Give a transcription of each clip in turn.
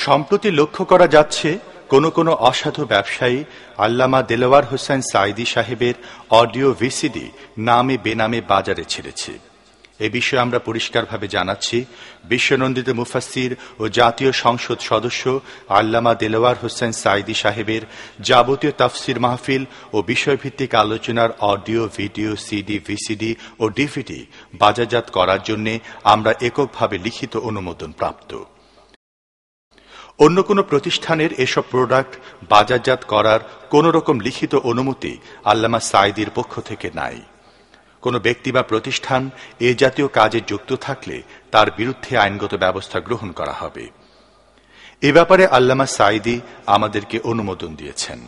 সম্প্রতি লক্ষ্য করা যাচ্ছে কোনো কোনো অসাধু ব্যবসায়ী আল্লামা দেলোয়ার হোসেন সাঈদী সাহেবের অডিও ভিসিডি নামে বেনামে বাজারে ছেড়েছে। এ বিষয়ে আমরা পরিষ্কারভাবে জানাচ্ছি, বিশ্বনন্দিত মুফাসসির ও জাতীয় সংসদ সদস্য আল্লামা দেলোয়ার হোসেন সাঈদী সাহেবের যাবতীয় তাফসির মাহফিল ও বিষয়ভিত্তিক আলোচনার অডিও, ভিডিও, সিডি, ভিসিডি ও ডিভিডি বাজারজাত করার জন্য আমরা এককভাবে লিখিত অনুমোদন প্রাপ্ত। অন্য কোনো প্রতিষ্ঠানের এসব প্রোডাক্ট বাজারজাত করার কোন রকম লিখিত অনুমতি আল্লামা সাঈদীর পক্ষ থেকে নাই। কোনো ব্যক্তি বা প্রতিষ্ঠান এ জাতীয় কাজে যুক্ত থাকলে তার বিরুদ্ধে আইনগত ব্যবস্থা গ্রহণ করা হবে। এ ব্যাপারে আল্লামা সাঈদী আমাদেরকে অনুমোদন দিয়েছেন।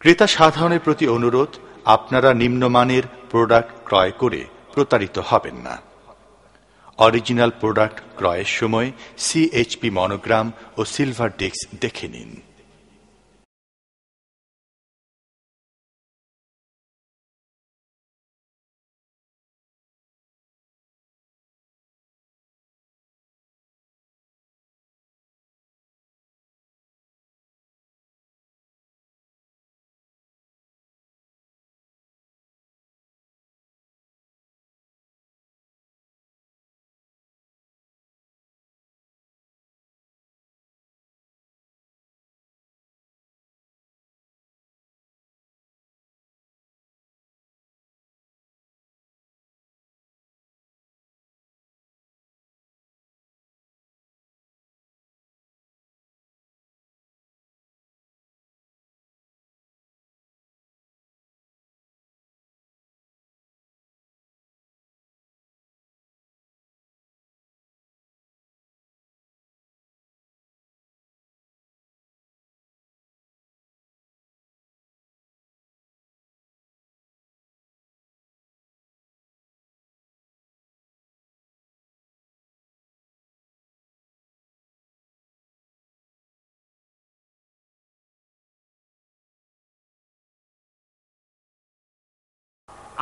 ক্রেতা সাধারণের প্রতি অনুরোধ, আপনারা নিম্নমানের প্রোডাক্ট ক্রয় করে প্রতারিত হবেন না। অরিজিনাল প্রোডাক্ট ক্রয়ের সময় সিএইচপি মনোগ্রাম ও সিলভার ডিস্ক দেখে নিন।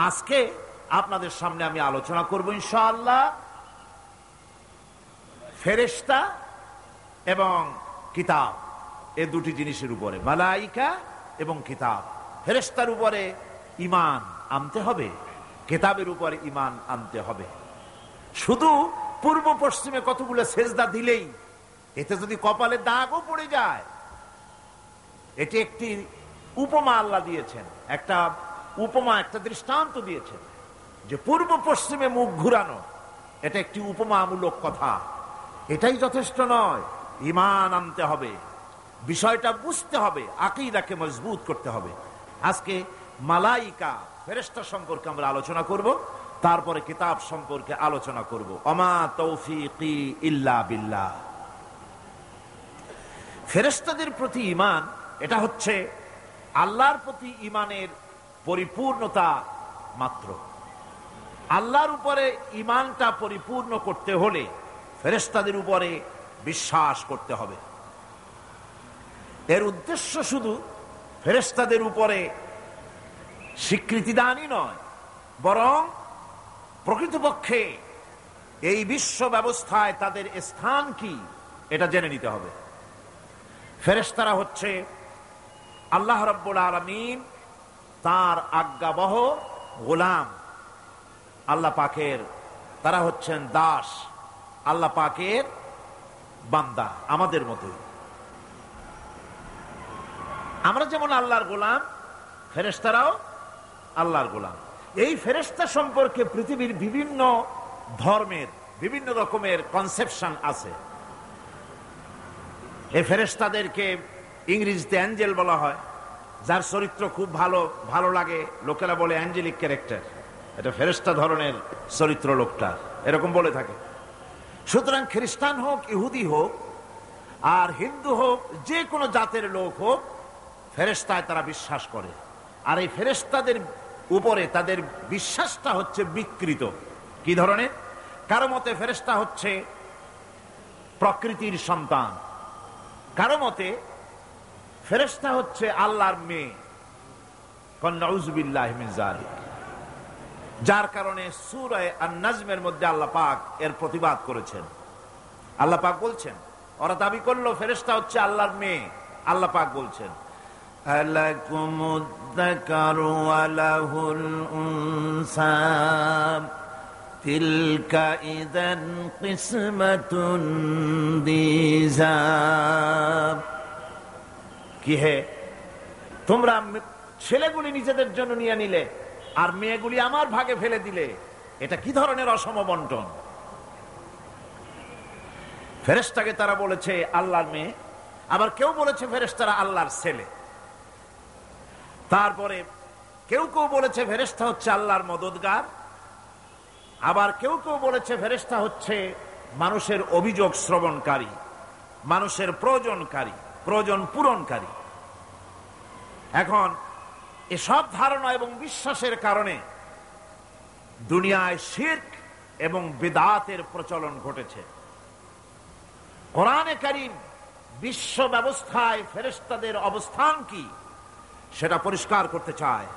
আজকে আপনাদের সামনে আমি আলোচনা করব ইনশাআল্লাহ ফেরেশতা এবং কিতাব, এই দুটি জিনিসের উপরে, মালাইকা এবং কিতাব। ফেরেশতার উপরে ঈমান আনতে হবে, কিতাবের উপরে ঈমান আনতে হবে। শুধু পূর্ব পশ্চিমে কতগুলো সেজদা দিলেই এতে যদি কপালে দাগও পড়ে যায়, এটি একটি উপমা আল্লাহ দিয়েছেন, একটা উপমা, একটা দৃষ্টান্ত দিয়েছেন যে পূর্ব পশ্চিমে মুখ ঘুরানো এটা একটি উপমামূলক কথা। এটাই যথেষ্ট নয়, ঈমান আনতে হবে, বিষয়টা বুঝতে হবে, আকীদাকে মজবুত করতে হবে। আজকে মালাইকা ফেরেশতা সম্পর্কে আমরা আলোচনা করব, তারপরে কিতাব সম্পর্কে আলোচনা করব। ওমা তৌফিকি ইল্লা বিল্লাহ। ফেরেশতাদের প্রতি ঈমান, এটা হচ্ছে আল্লাহর প্রতি ঈমানের পরিপূর্ণতা মাত্র। আল্লাহর উপরে ঈমানটা পরিপূর্ণ করতে হলে ফেরেশতাদের উপরে বিশ্বাস করতে হবে। এর উদ্দেশ্য শুধু ফেরেশতাদের উপরে স্বীকৃতি দানই নয়, বরং প্রকৃতপক্ষে এই বিশ্ব ব্যবস্থায় তাদের স্থান কি এটা জেনে নিতে হবে। ফেরেশতারা হচ্ছে আল্লাহ রাব্বুল আলামিন তার আজ্ঞাবহ গোলাম, আল্লাহ পাকের, তারা হচ্ছেন দাস, আল্লাহ পাকের বান্দা, আমাদের মতোই। আমরা যেমন আল্লাহর গোলাম, ফেরেশতারাও আল্লাহর গোলাম। এই ফেরেশতা সম্পর্কে পৃথিবীর বিভিন্ন ধর্মের বিভিন্ন রকমের কনসেপশন আছে। এই ফেরেশতাদেরকে ইংরেজিতে অ্যাঞ্জেল বলা হয়, যার চরিত্র খুব ভালো লাগে, লোকেরা বলে অ্যাঞ্জেলিক ক্যারেক্টার, এটা ফেরেশতা ধরনের চরিত্র লোকটা, এরকম বলে থাকে। সুতরাং খ্রিস্টান হোক, ইহুদি হোক, আর হিন্দু হোক, যে কোনো জাতের লোক হোক, ফেরেশতায় তারা বিশ্বাস করে। আর এই ফেরেশতাদের উপরে তাদের বিশ্বাসটা হচ্ছে বিকৃত। কি ধরনের? কারো মতে ফেরেশতা হচ্ছে প্রকৃতির সন্তান, কারো মতে ফেরেশতা হচ্ছে আল্লাহর মেয়ে, নাউযুবিল্লাহি মিন যালিক। যার কারণে সূরা আন-নাজমের মধ্যে আল্লাহ পাক এর প্রতিবাদ করেছেন। আল্লাহ পাক বলছেন, ওরা দাবি করলো ফেরেশতা হচ্ছে আল্লাহর মেয়ে। আল্লাহ পাক বলছেন আলাকুমুদ যাকারু ওয়া লাহুল উনসা তিলকা ইযান কিসমাতুন দিযা। কি হে, তোমরা ছেলেগুলি নিজেদের জন্য নিয়ে নিলে আর মেয়েগুলি আমার ভাগে ফেলে দিলে, এটা কি ধরনের অসম বন্টন? ফেরেশতাকে তারা বলেছে আল্লাহর মেয়ে, আবার কেউ বলেছে ফেরেশতারা আল্লাহর ছেলে। তারপরে কেউ কেউ বলেছে ফেরেশতা হচ্ছে আল্লাহর মদদগার, আবার কেউ কেউ বলেছে ফেরেশতা হচ্ছে মানুষের অভিযোগ শ্রবণকারী, মানুষের প্রয়োজনকারী, প্রয়োজন পূরণকারী। এখন এসব ধারণা এবং বিশ্বাসের কারণে দুনিয়ায় শিরক এবং বিদআতের প্রচলন ঘটেছে। কোরআনে কারীম বিশ্ব ব্যবস্থায় ফেরেশতাদের অবস্থান কি সেটা পরিষ্কার করতে চায়,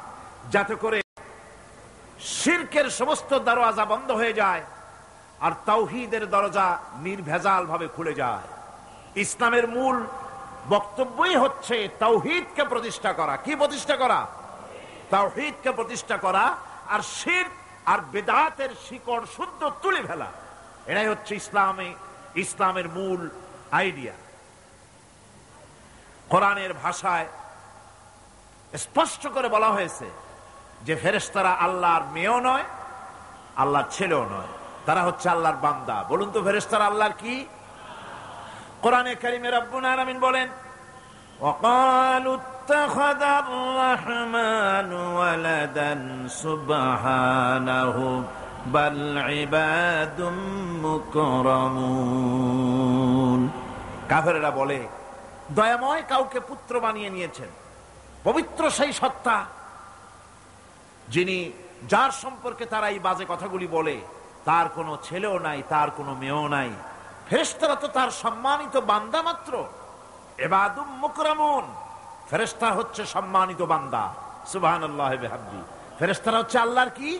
যাতে করে শিরকের সমস্ত দরজা বন্ধ হয়ে যায় আর তাওহীদের দরজা নির্ভেজাল ভাবে খুলে যায়। ইসলামের মূল বক্তব্যই হচ্ছে তাওহীদকে প্রতিষ্ঠা করা। কি প্রতিষ্ঠা করা? তাওহীদকে প্রতিষ্ঠা করা, আর শিরক আর বিদআতের শিকড় শুদ্ধ তুলে ফেলা। এটাই হচ্ছে ইসলামের মূল আইডিয়া। কোরআনের ভাষায় স্পষ্ট করে বলা হয়েছে যে ফেরেশতারা আল্লাহর মেয়েও নয়, আল্লাহর ছেলেও নয়, তারা হচ্ছে আল্লাহর বান্দা। বলুন তো ফেরেশতারা আল্লাহর কি? কোরআনে কারীমে রব্বুল আলামিন বলেন ওয়াকালু ইত্তাখাযার রাহমানু ওয়ালাদান সুবহানাহু বাল ইবাদুম মুকরামুন। কাফেররা বলে দয়াময় কাউকে পুত্র বানিয়ে নিয়েছেন। পবিত্র সেই সত্তা যার সম্পর্কে তারা এই বাজে কথাগুলি বলে, তার কোনো ছেলেও নাই, তার কোনো মেয়েও নাই। ফেরেশতারা তো তার সম্মানিত বান্দা মাত্র। ইবাদুম মুকরামুন, ফেরেশতা হচ্ছে সম্মানিত বান্দা। সুবহানাল্লাহি ওয়া বিহামদিহি। ফেরেশতারা হচ্ছে আল্লাহর কি?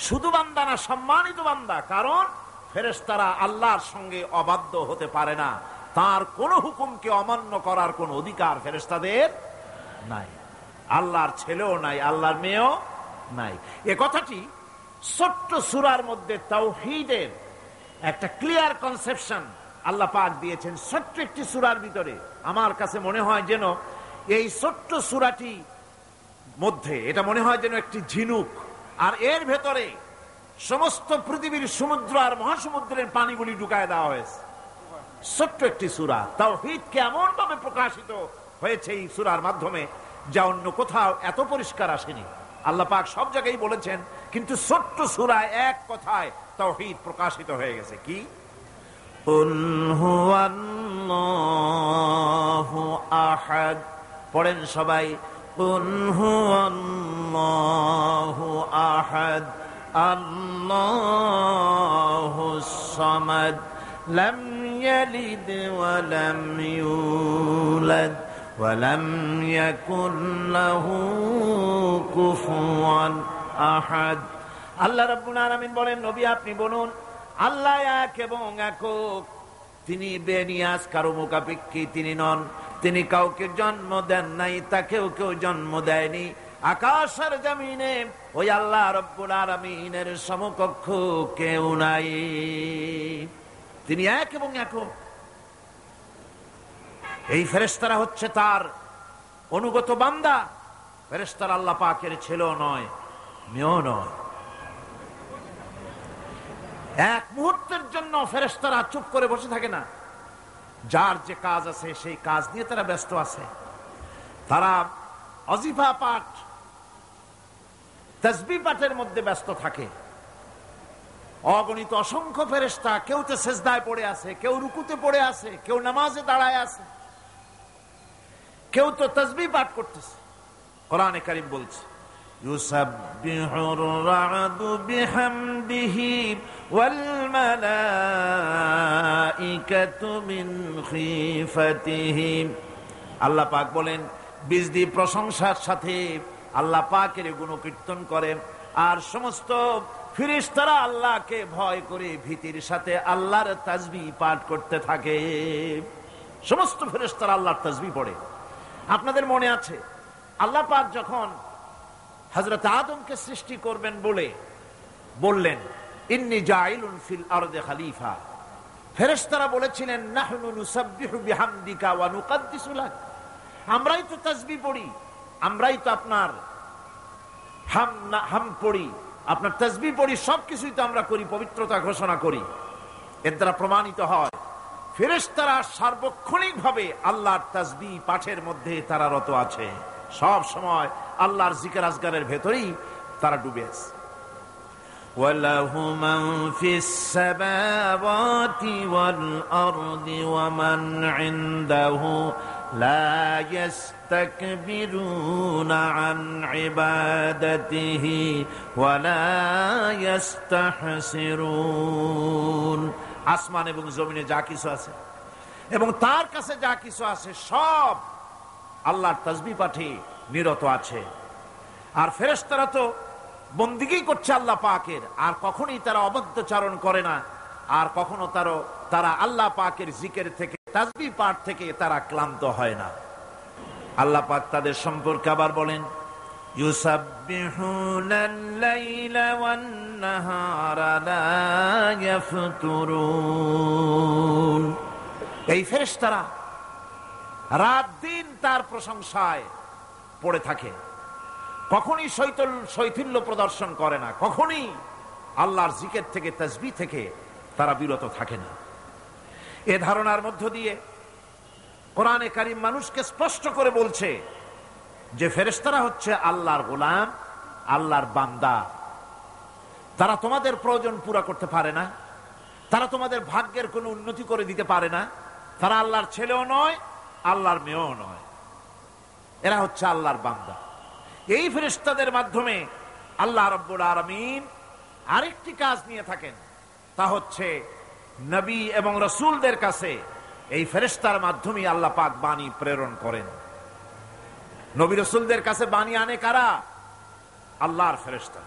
শুধু বান্দা না, সম্মানিত বান্দা। কারণ ফেরেশতারা আল্লাহর সঙ্গে অবাধ্য হতে পারে না, তার কোন হুকুমকে অমান্য করার কোন অধিকার ফেরেশতাদের নাই। আল্লাহর ছেলেও নাই, আল্লাহর মেয়েও নাই। এ কথাটি ছোট্ট সূরার মধ্যে তাওহীদের একটা ক্লিয়ার কনসেপশন আল্লাহ পাক দিয়েছেন, ছোট্ট একটি সূরার ভিতরে। আমার কাছে মনে হয় যেন এই ছোট্ট সূরাটি মধ্যে এটা মনে হয় যেন একটি ঝিনুক, আর এর ভেতরে সমস্ত পৃথিবীর সমুদ্র আর মহাসমুদ্রের পানিগুলি ঢুকায় দেওয়া হয়েছে। ছোট্ট একটি সূরা তাওহীদকে এমন ভাবে প্রকাশিত হয়েছে এই সূরার মাধ্যমে, যা অন্য কোথাও এত পরিষ্কার আসেনি। আল্লাহ পাক সব জায়গায় বলেছেন, কিন্তু ছোট্ট সূরায় এক কথায় তাওহীদ প্রকাশিত হয়ে গেছে। কি? কুল হুয়াল্লাহু আহাদ। পড়েন সবাই, কুল হুয়াল্লাহু আহাদ আল্লাহুস সামাদ লাম ইয়ালিদ ওয়া লাম ইউলাদ ওয়া লাম ইয়াকুল লাহু কুফুয়ান আহাদ। আল্লাহ রাব্বুল আলামিন বলেন, নবী আপনি বলুন, আল্লাহ এক এবং একক। তিনি বেনিয়াজ, কারো মুখাপেক্ষী তিনি নন। তিনি কাউকে জন্ম দেন নাই, তাকেও কেউ জন্ম দেয়নি। আকাশ আর জমিনে ওই আল্লাহ রাব্বুল আলামিনের সমকক্ষ কেউ নাই। তিনি এক এবং একক। এই ফেরেশতারা হচ্ছে তার অনুগত বান্দা। ফেরেশতারা আল্লাহ পাকের ছেলেও নয়, মেয়েও নয়। এক মুহূর্তের জন্য ফেরেশতারা চুপ করে বসে থাকে না। যার যে কাজ আছে সেই কাজ নিয়ে তারা ব্যস্ত আছে। তারা ওয়াজিফা পাঠ, তাসবিহ পাঠের মধ্যে ব্যস্ত থাকে। অগণিত অসংখ্য ফেরেশতা, কেউ তো সিজদায় পড়ে আছে, কেউ রুকুতে পড়ে আছে, কেউ নামাজে দাঁড়ায় আছে, কেউ তো তাসবিহ পাঠ করতেছে। কোরআনে কারীম বলছে ইউসাব্বিহুর রা'দু বিহামদিহি ওয়াল মালাইকাতু মিন খিফাতিহি। আল্লাহ পাক বলেন, বিজদি প্রশংসার সাথে আল্লাহ পাকের গুণকীর্তন করে, আর সমস্ত ফেরেশতারা আল্লাহকে ভয় করে ভীতির সাথে আল্লাহর তাসবিহ পাঠ করতে থাকে। সমস্ত ফেরেশতারা আল্লাহর তাসবিহ পড়ে। আপনাদের মনে আছে আল্লাহ পাক যখন হযরত আদমকে সৃষ্টি করবেন বললেন ইন্নী জাইলুন ফিল আরদি খলিফা, ফেরেশতারা বলেছিলেন নাহনু নুসাব্বিহু বিহামদিকা ওয়া নুকদ্দিসু লাক, আমরাই তো তাসবিহ পড়ি, আমরাই তো আপনার হাম পড়ি, আপনার তাসবিহ পড়ি, সবকিছুই তো আমরা করি, পবিত্রতা ঘোষণা করি। এর দ্বারা প্রমাণিত হয় ফেরেশতারা সার্বক্ষণিক ভাবে আল্লাহর তাসবিহ পাঠের মধ্যে তারা রত আছে, সব সময় আল্লাহর জিকির আজগারের ভেতরেই তারা ডুবে আছে। وَلَهُ مَنْ فِي السَّمَاوَاتِ وَالْأَرْضِ وَمَنْ عِنْدَهُ لَا يَسْتَكْبِرُونَ عَنْ عِبَادَتِهِ وَلَا يَسْتَحْسِرُونَ। আসমান এবং জমিনে যা কিছু আছে এবং তার কাছে যা কিছু আছে সব আল্লাহর তাসবিহ পাঠে নিরত আছে। আর ফেরেশতারা তো বন্দিগি করছে আল্লাহ পাকের, আর কখনোই তারা অবদ্ধচারণ করে না, আর কখনো তারা আল্লাহ পাকের জিকির থেকে, তাসবিহ পাঠ থেকে তারা ক্লান্ত হয় না। আল্লাহ পাক তাদের সম্পর্কে আবার বলেন ইউসাব্বিহুনাল লাইলা ওয়ান নাহারা লা ইয়াফতুরুন। এই ফেরেশতারা রাত দিন তার প্রশংসায় পড়ে থাকে, কখনই শৈথিল্য প্রদর্শন করে না, কখনই আল্লাহর জিকির থেকে, তাসবিহ থেকে তারা বিরত থাকে না। এ ধারণার মধ্য দিয়ে কোরআনে কারীম মানুষকে স্পষ্ট করে বলছে যে ফেরেশতারা হচ্ছে আল্লাহর গোলাম, আল্লাহর বান্দা। তারা তোমাদের প্রয়োজন পুরা করতে পারে না, তারা তোমাদের ভাগ্যের কোনো উন্নতি করে দিতে পারে না, তারা আল্লাহর ছেলেও নয়, আল্লাহর মেয়েও নয়, এরা হচ্ছে আল্লাহর বান্দা। এই ফেরেশতাদের মাধ্যমে আল্লাহ রাব্বুল আলামিন আরেকটি কাজ নিয়ে থাকেন, তা হচ্ছে নবী এবং রাসূলদের কাছে এই ফেরেশতার মাধ্যমে আল্লাহ পাক বাণী প্রেরণ করেন। নবী রাসূলদের কাছে বাণী আনে কারা? আল্লাহর ফেরেশতা।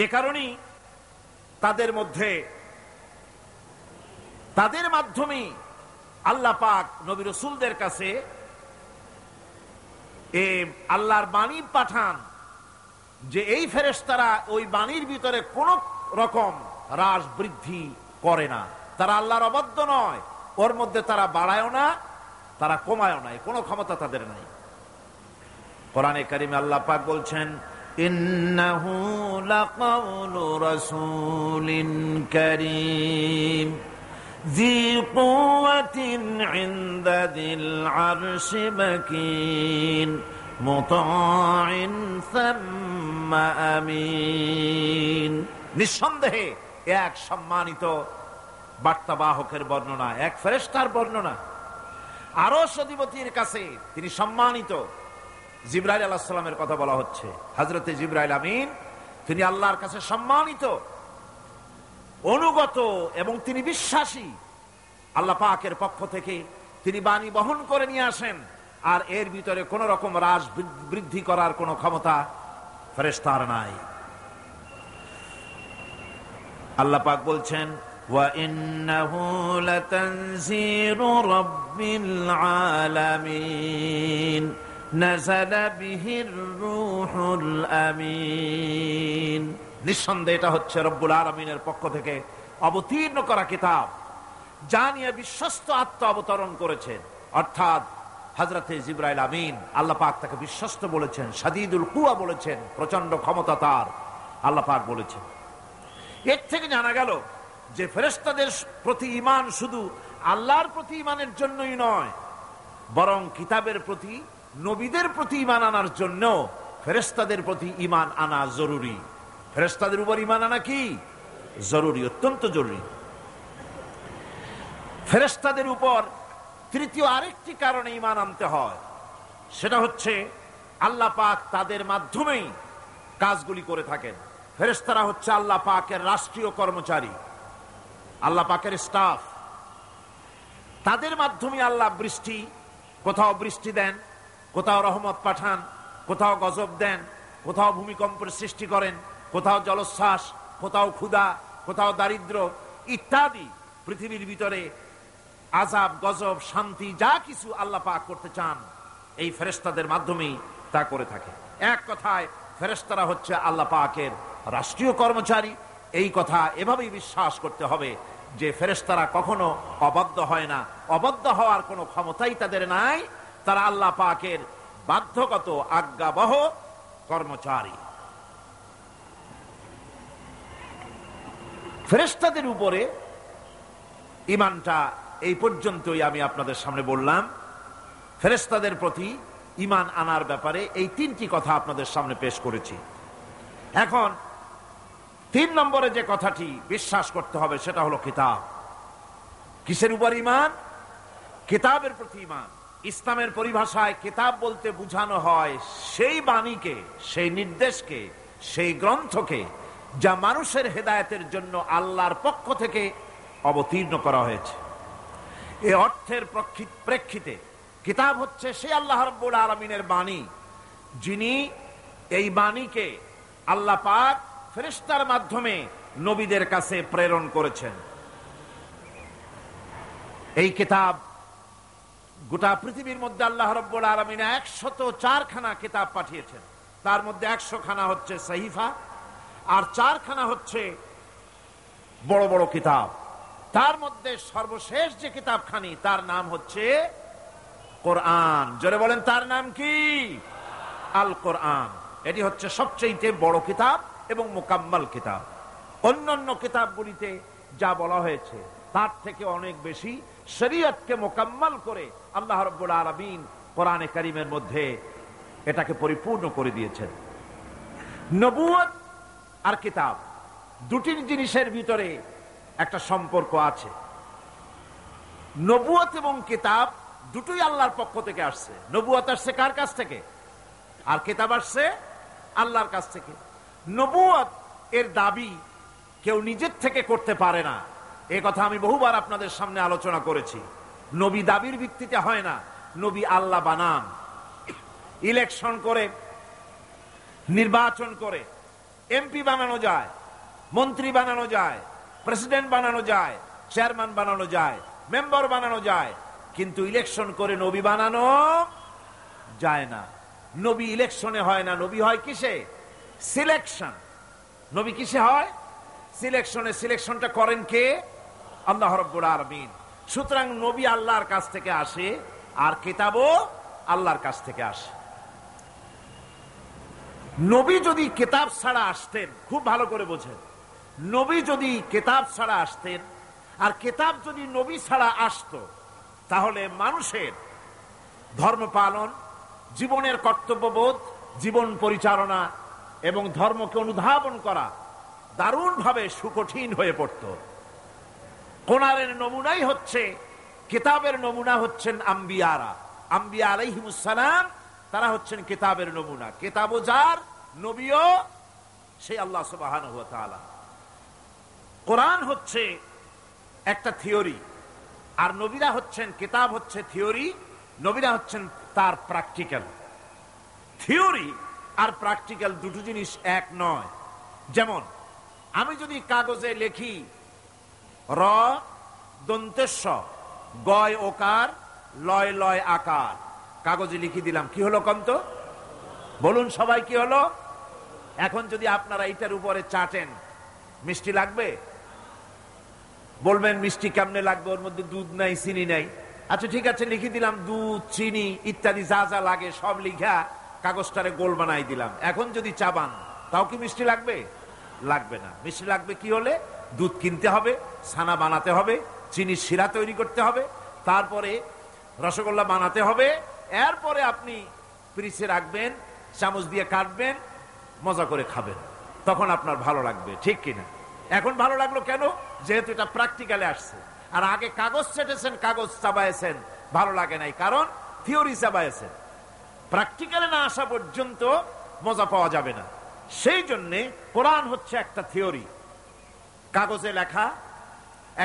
এ কারণেই তাদের মাধ্যমে আল্লাহ পাক নবী রাসূলদের কাছে আল্লাহর বাণী পাঠান, যে এই ফেরেশতারা ওই বাণীর ভিতরে কোন রকম হ্রাস বৃদ্ধি করে না, তারা আল্লাহর অবাধ্য নয়, ওর মধ্যে তারা বাড়ায়ও না, তারা কমায়ও না, কোনো ক্ষমতা তাদের নাই। কোরআনে কারিমে আল্লাহ পাক বলছেন ইন্নাহু লাকাউলু রাসূলিন কারীম ذي قوة عند ذي العرش مكين مطاع ثم أمين। নিঃসন্দেহে এক সম্মানিত বার্তাবাহকের বর্ণনা, এক ফেরেশতার বর্ণনা। আরশ অধিপতির কাছে তিনি সম্মানিত। জিবরাইল আলাইহিস সালামের কথা বলা হচ্ছে। হযরতে জিবরাইল আমিন তিনি আল্লাহর কাছে সম্মানিত, অনুগত এবং তিনি বিশ্বাসী। আল্লাহ পাকের পক্ষ থেকে তিনি বাণী বহন করে নিয়ে আসেন, আর এর ভিতরে কোন রকম হ্রাস বৃদ্ধি করার কোন ক্ষমতা ফেরেশতার নাই। আল্লাহ পাক বলছেন ওয়া ইন্নাহু লাতানজিরু রাব্বিল আলামিন নাযালা বিহির রূহুল আমিন। নিঃসন্দেহে এটা হচ্ছে রব্বুল আলামিনের পক্ষ থেকে অবতীর্ণ করা কিতাব, যা নিয়ে বিশ্বস্ত আত্মা অবতরণ করেছেন, অর্থাৎ হযরতে জিবরাইল আমিন। আল্লাহ পাক তাকে বিশ্বস্ত বলেছেন, শাদীদুল কুওয়া বলেছেন, প্রচন্ড ক্ষমতা তার, আল্লাহ পাক বলেছেন। এর থেকে জানা গেল যে ফেরেশতাদের প্রতি ঈমান শুধু আল্লাহর প্রতি ঈমানের জন্যই নয়, বরং কিতাবের প্রতি, নবীদের প্রতি ঈমান আনার জন্য ফেরেশতাদের প্রতি ঈমান আনা জরুরি। ফেরেশতাদের উপর ঈমান আনা কি জরুরি, অত্যন্ত জরুরি। ফেরেশতাদের উপর তৃতীয় আরেকটি কারণে ঈমান আনতে হয়, সেটা হচ্ছে আল্লাহ পাক তাদের মাধ্যমেই কাজগুলি করে থাকেন। ফেরেশতারা হচ্ছে আল্লাহ পাকের রাষ্ট্রীয় কর্মচারী, আল্লাহ পাকের স্টাফ। তাদের মাধ্যমে আল্লাহ কোথাও বৃষ্টি দেন, কোথাও রহমত পাঠান, কোথাও গজব দেন, কোথাও ভূমিকম্পের সৃষ্টি করেন, কোথাও জলোচ্ছ্বাস, কোথাও ক্ষুধা, কোথাও দারিদ্র ইত্যাদি পৃথিবীর ভিতরে আযাব, গজব, শান্তি যা কিছু আল্লাহ পাক করতে চান এই ফেরেশতাদের মাধ্যমেই তা করে থাকে। এক কথায় ফেরেশতারা হচ্ছে আল্লাহ পাকের রাষ্ট্রীয় কর্মচারী। এই কথা এভাবেই বিশ্বাস করতে হবে যে ফেরেশতারা কখনো অবাধ্য হয় না, অবাধ্য হওয়ার কোনো ক্ষমতাই তাদের নাই। তারা আল্লাহ পাকের বাধ্যগত আজ্ঞাবহ কর্মচারী। ফেরেশতাদের উপরে ঈমানটা এই পর্যন্তই আমি আপনাদের সামনে বললাম। ফেরেশতাদের প্রতি ঈমান আনার ব্যাপারে এই তিনটি কথা আপনাদের সামনে পেশ করেছি। এখন 3 নম্বরে যে কথাটি বিশ্বাস করতে হবে সেটা হলো কিতাব। কিসের উপর ঈমান? কিতাবের প্রতি ঈমান। ইসলামের পরিভাষায় কিতাব বলতে বোঝানো হয় সেই বাণীকে, সেই নির্দেশকে, সেই গ্রন্থকে যা মানুষের হেদায়েতের জন্য আল্লাহর পক্ষ থেকে অবতীর্ণ করা হয়েছে। এই অর্থের প্রেক্ষিতে কিতাব হচ্ছে সেই আল্লাহ রাব্বুল আলামিনের বাণী, যিনি এই বাণীকে আল্লাহ পাক ফেরেশতার মাধ্যমে নবীদের কাছে প্রেরণ করেছেন। এই কিতাব গোটা পৃথিবীর মধ্যে আল্লাহ রাব্বুল আলামিন 104 খানা কিতাব পাঠিয়েছেন। তার মধ্যে 100 খানা হচ্ছে সহিফা, আর 4 খানা হচ্ছে বড় বড় কিতাব। তার মধ্যে সর্বশেষ যে কিতাবখানি তার নাম হচ্ছে কোরআন। জোরে বলেন, তার নাম কি? আল কোরআন। এটি হচ্ছে সবচেয়ে বড় কিতাব এবং মুকাম্মাল কিতাব। অন্যান্য কিতাবগুলিতে যা বলা হয়েছে তার থেকে অনেক বেশি শরীয়তকে মুকাম্মাল করে আল্লাহ রাব্বুল আলামিন কোরআনে কারীমের মধ্যে এটাকে পরিপূর্ণ করে দিয়েছেন। নবুয়ত আর কিতাব দুটি জিনিসের ভিতরে একটা সম্পর্ক আছে। নবুয়ত এবং কিতাব দুটোই আল্লাহর পক্ষ থেকে আসছে। নবুয়ত আসছে কার কাছ থেকে? আর কিতাব আসছে আল্লাহর কাছ থেকে। নবুয়ত এর দাবি কেউ নিজের থেকে করতে পারে না। এই কথা আমি বহুবার আপনাদের সামনে আলোচনা করেছি। নবী দাবির ভিত্তিতে হয় না, নবী আল্লাহ বানান। ইলেকশন করে, নির্বাচন করে এমপি বানানো যায়, মন্ত্রী বানানো যায়, প্রেসিডেন্ট বানানো যায়, চেয়ারম্যান বানানো যায়, মেম্বার বানানো যায়, কিন্তু ইলেকশন করে নবী বানানো যায় না। নবী ইলেকশনে হয় না, নবী হয় কিসে? সিলেকশন। নবী কিসে হয়? সিলেকশনে। সিলেকশনটা করেন কে? আল্লাহ রাব্বুল আলামিন। সুতরাং নবী আল্লাহর কাছ থেকে আসে, আর কিতাবও আল্লাহর কাছ থেকে আসে। নবী যদি কিতাব ছাড়া আসতেন, খুব ভালো করে বোঝেন, নবী যদি কিতাব ছাড়া আসতেন আর কিতাব যদি নবী ছাড়া আসতো, তাহলে মানুষের ধর্ম পালন, জীবনের কর্তব্যবোধ, জীবন পরিচালনা এবং ধর্মকে অনুধাবন করা দারুণভাবে সুকঠিন হয়ে পড়ত। কোরআনের নমুনাই হচ্ছে, কিতাবের নমুনা হচ্ছেন আম্বিয়ারা। আম্বিয়া আলাইহিমুস সালাম, তারা হচ্ছেন কিতাবের নমুনা। কিতাবও যার, নবীও সেই আল্লাহ সুবহানাহু ওয়া তাআলা। কোরআন হচ্ছে একটা থিওরি, আর নবীরা হচ্ছেন, কিতাব হচ্ছে থিওরি, নবীরা হচ্ছেন তার প্র্যাকটিক্যাল। থিওরি আর প্র্যাকটিক্যাল দুটো জিনিস এক নয়। যেমন আমি যদি কাগজে লিখি র দন্তেশ্ব গয় ওকার লয় লয় আকার, কাগজে লিখে দিলাম, কি হলো কন্ত? বলুন সবাই, কি হলো? এখন যদি আপনারা এটার উপরে চাটেন, মিষ্টি লাগবে? বলবেন মিষ্টি কেমনে লাগবে, ওর মধ্যে দুধ নাই, চিনি নাই। আচ্ছা ঠিক আছে, লিখে দিলাম দুধ, চিনি ইত্যাদি যা যা লাগে সব লিখা কাগজটারে গোল বানাই দিলাম। এখন যদি চাবান, তাও কি মিষ্টি লাগবে? লাগবে না। মিষ্টি লাগবে কি হলে? দুধ কিনতে হবে, ছানা বানাতে হবে, চিনির শিরা তৈরি করতে হবে, তারপরে রসগোল্লা বানাতে হবে, এরপরে আপনি ফ্রিজে রাখবেন, চামচ দিয়ে কাটবেন, মজা করে খাবেন, তখন আপনার ভালো লাগবে। ঠিক কিনা? এখন ভালো লাগলো কেন? যেহেতু এটা প্র্যাকটিক্যালে আসছে। আর আগে কাগজ চেটেছেন, কাগজ চাবাইছেন, ভালো লাগে নাই, কারণ থিওরি চাবাইছেন। প্র্যাকটিক্যালে না আসা পর্যন্ত মজা পাওয়া যাবে না। সেই জন্যে কোরআন হচ্ছে একটা থিওরি, কাগজে লেখা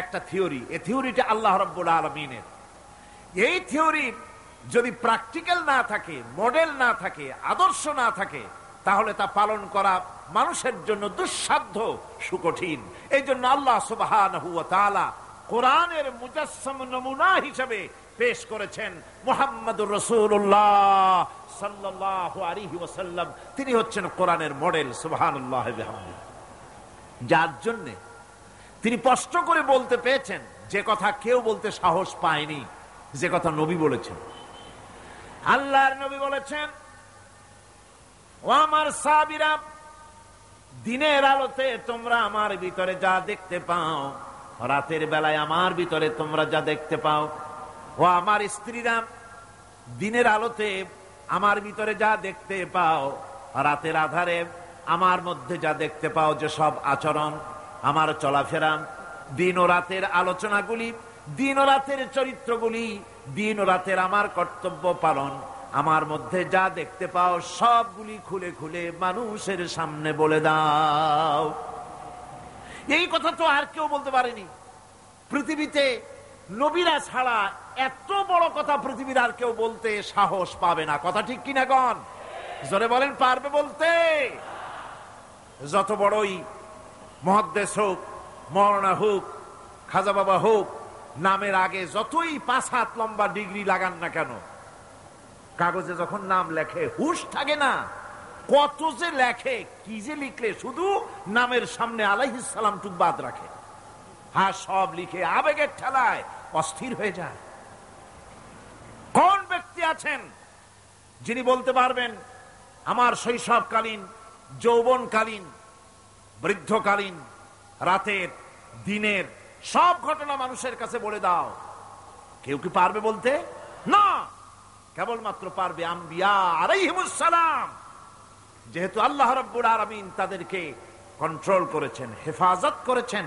একটা থিওরি। এই থিওরিটা আল্লাহ রাব্বুল আলামিনের। এই থিওরি যদি প্র্যাকটিক্যাল না থাকে, মডেল না থাকে, আদর্শ না থাকে, তাহলে তা পালন করা মানুষের জন্য দুঃসাধ্য, সুকঠিন। এই জন্য আল্লাহ সুবহানাহু ওয়া তাআলা কোরআনের মুজাসসাম নমুনা হিসেবে পেশ করেছেন মুহাম্মদুর রাসূলুল্লাহ সাল্লাল্লাহু আলাইহি ওয়াসাল্লাম। তিনি হচ্ছেন কোরআনের মডেল, সুবহানাল্লাহ বিহামদিহি। যার জন্য তিনি স্পষ্ট করে বলতে পেয়েছেন যে কথা কেউ বলতে সাহস পায়নি, যে কথা নবী বলেছেন। আল্লাহর নবী বলেছেন, ও আমার সাহাবীরা, দিনের আলোতে তোমরা আমার ভিতরে যা দেখতে পাও, রাতের বেলায় আমার ভিতরে তোমরা যা দেখতে পাও। ও আমার স্ত্রীরা, দিনের আলোতে আমার ভিতরে যা দেখতে পাও, রাতের আধারে আমার মধ্যে যা দেখতে পাও, যে সব আচরণ, আমার চলাফেরা, দিন ও রাতের আলোচনাগুলি, দিন ও রাতের চরিত্রগুলি, দিন ও রাতের আমার কর্তব্য পালন, আমার মধ্যে যা দেখতে পাও সবগুলি খুলে খুলে মানুষের সামনে বলে দাও। এই কথা তো আর কেউ বলতে পারেনি পৃথিবীতে। নবীরা ছাড়া এত বড় কথা পৃথিবীর আর কেউ বলতে সাহস পাবে না। কথা ঠিক কিনা গণ? জোরে বলেন, পারবে বলতে? যত বড়ই মুহাদ্দিস হোক, মাওলানা হোক, খাজা বাবা হোক, নামের আগে যতই 5 হাত লম্বা ডিগ্রি লাগান না কেন, কাগজে যখন নাম লেখে হুঁশ থাকে না। কত যে লেখে, কি যে লিখলে, শুধু নামের সামনে আলাইহিস সালাম টুক বাদ রাখে। হ্যাঁ, সব লিখে আবেগের ঠেলায় অস্থির হয়ে যায়। কোন ব্যক্তি আছেন যিনি বলতে পারবেন আমার শৈশবকালীন, যৌবনকালীন, বৃদ্ধকালীন, রাতের, দিনের সব ঘটনা মানুষের কাছে বলে দাও? কেউ কি পারবে বলতে? না, কেবলমাত্র পারবে আম্বিয়া আলাইহিমুস সালাম। যেহেতু আল্লাহ রাব্বুল আলামিন তাদেরকে কন্ট্রোল করেছেন, হেফাজত করেছেন,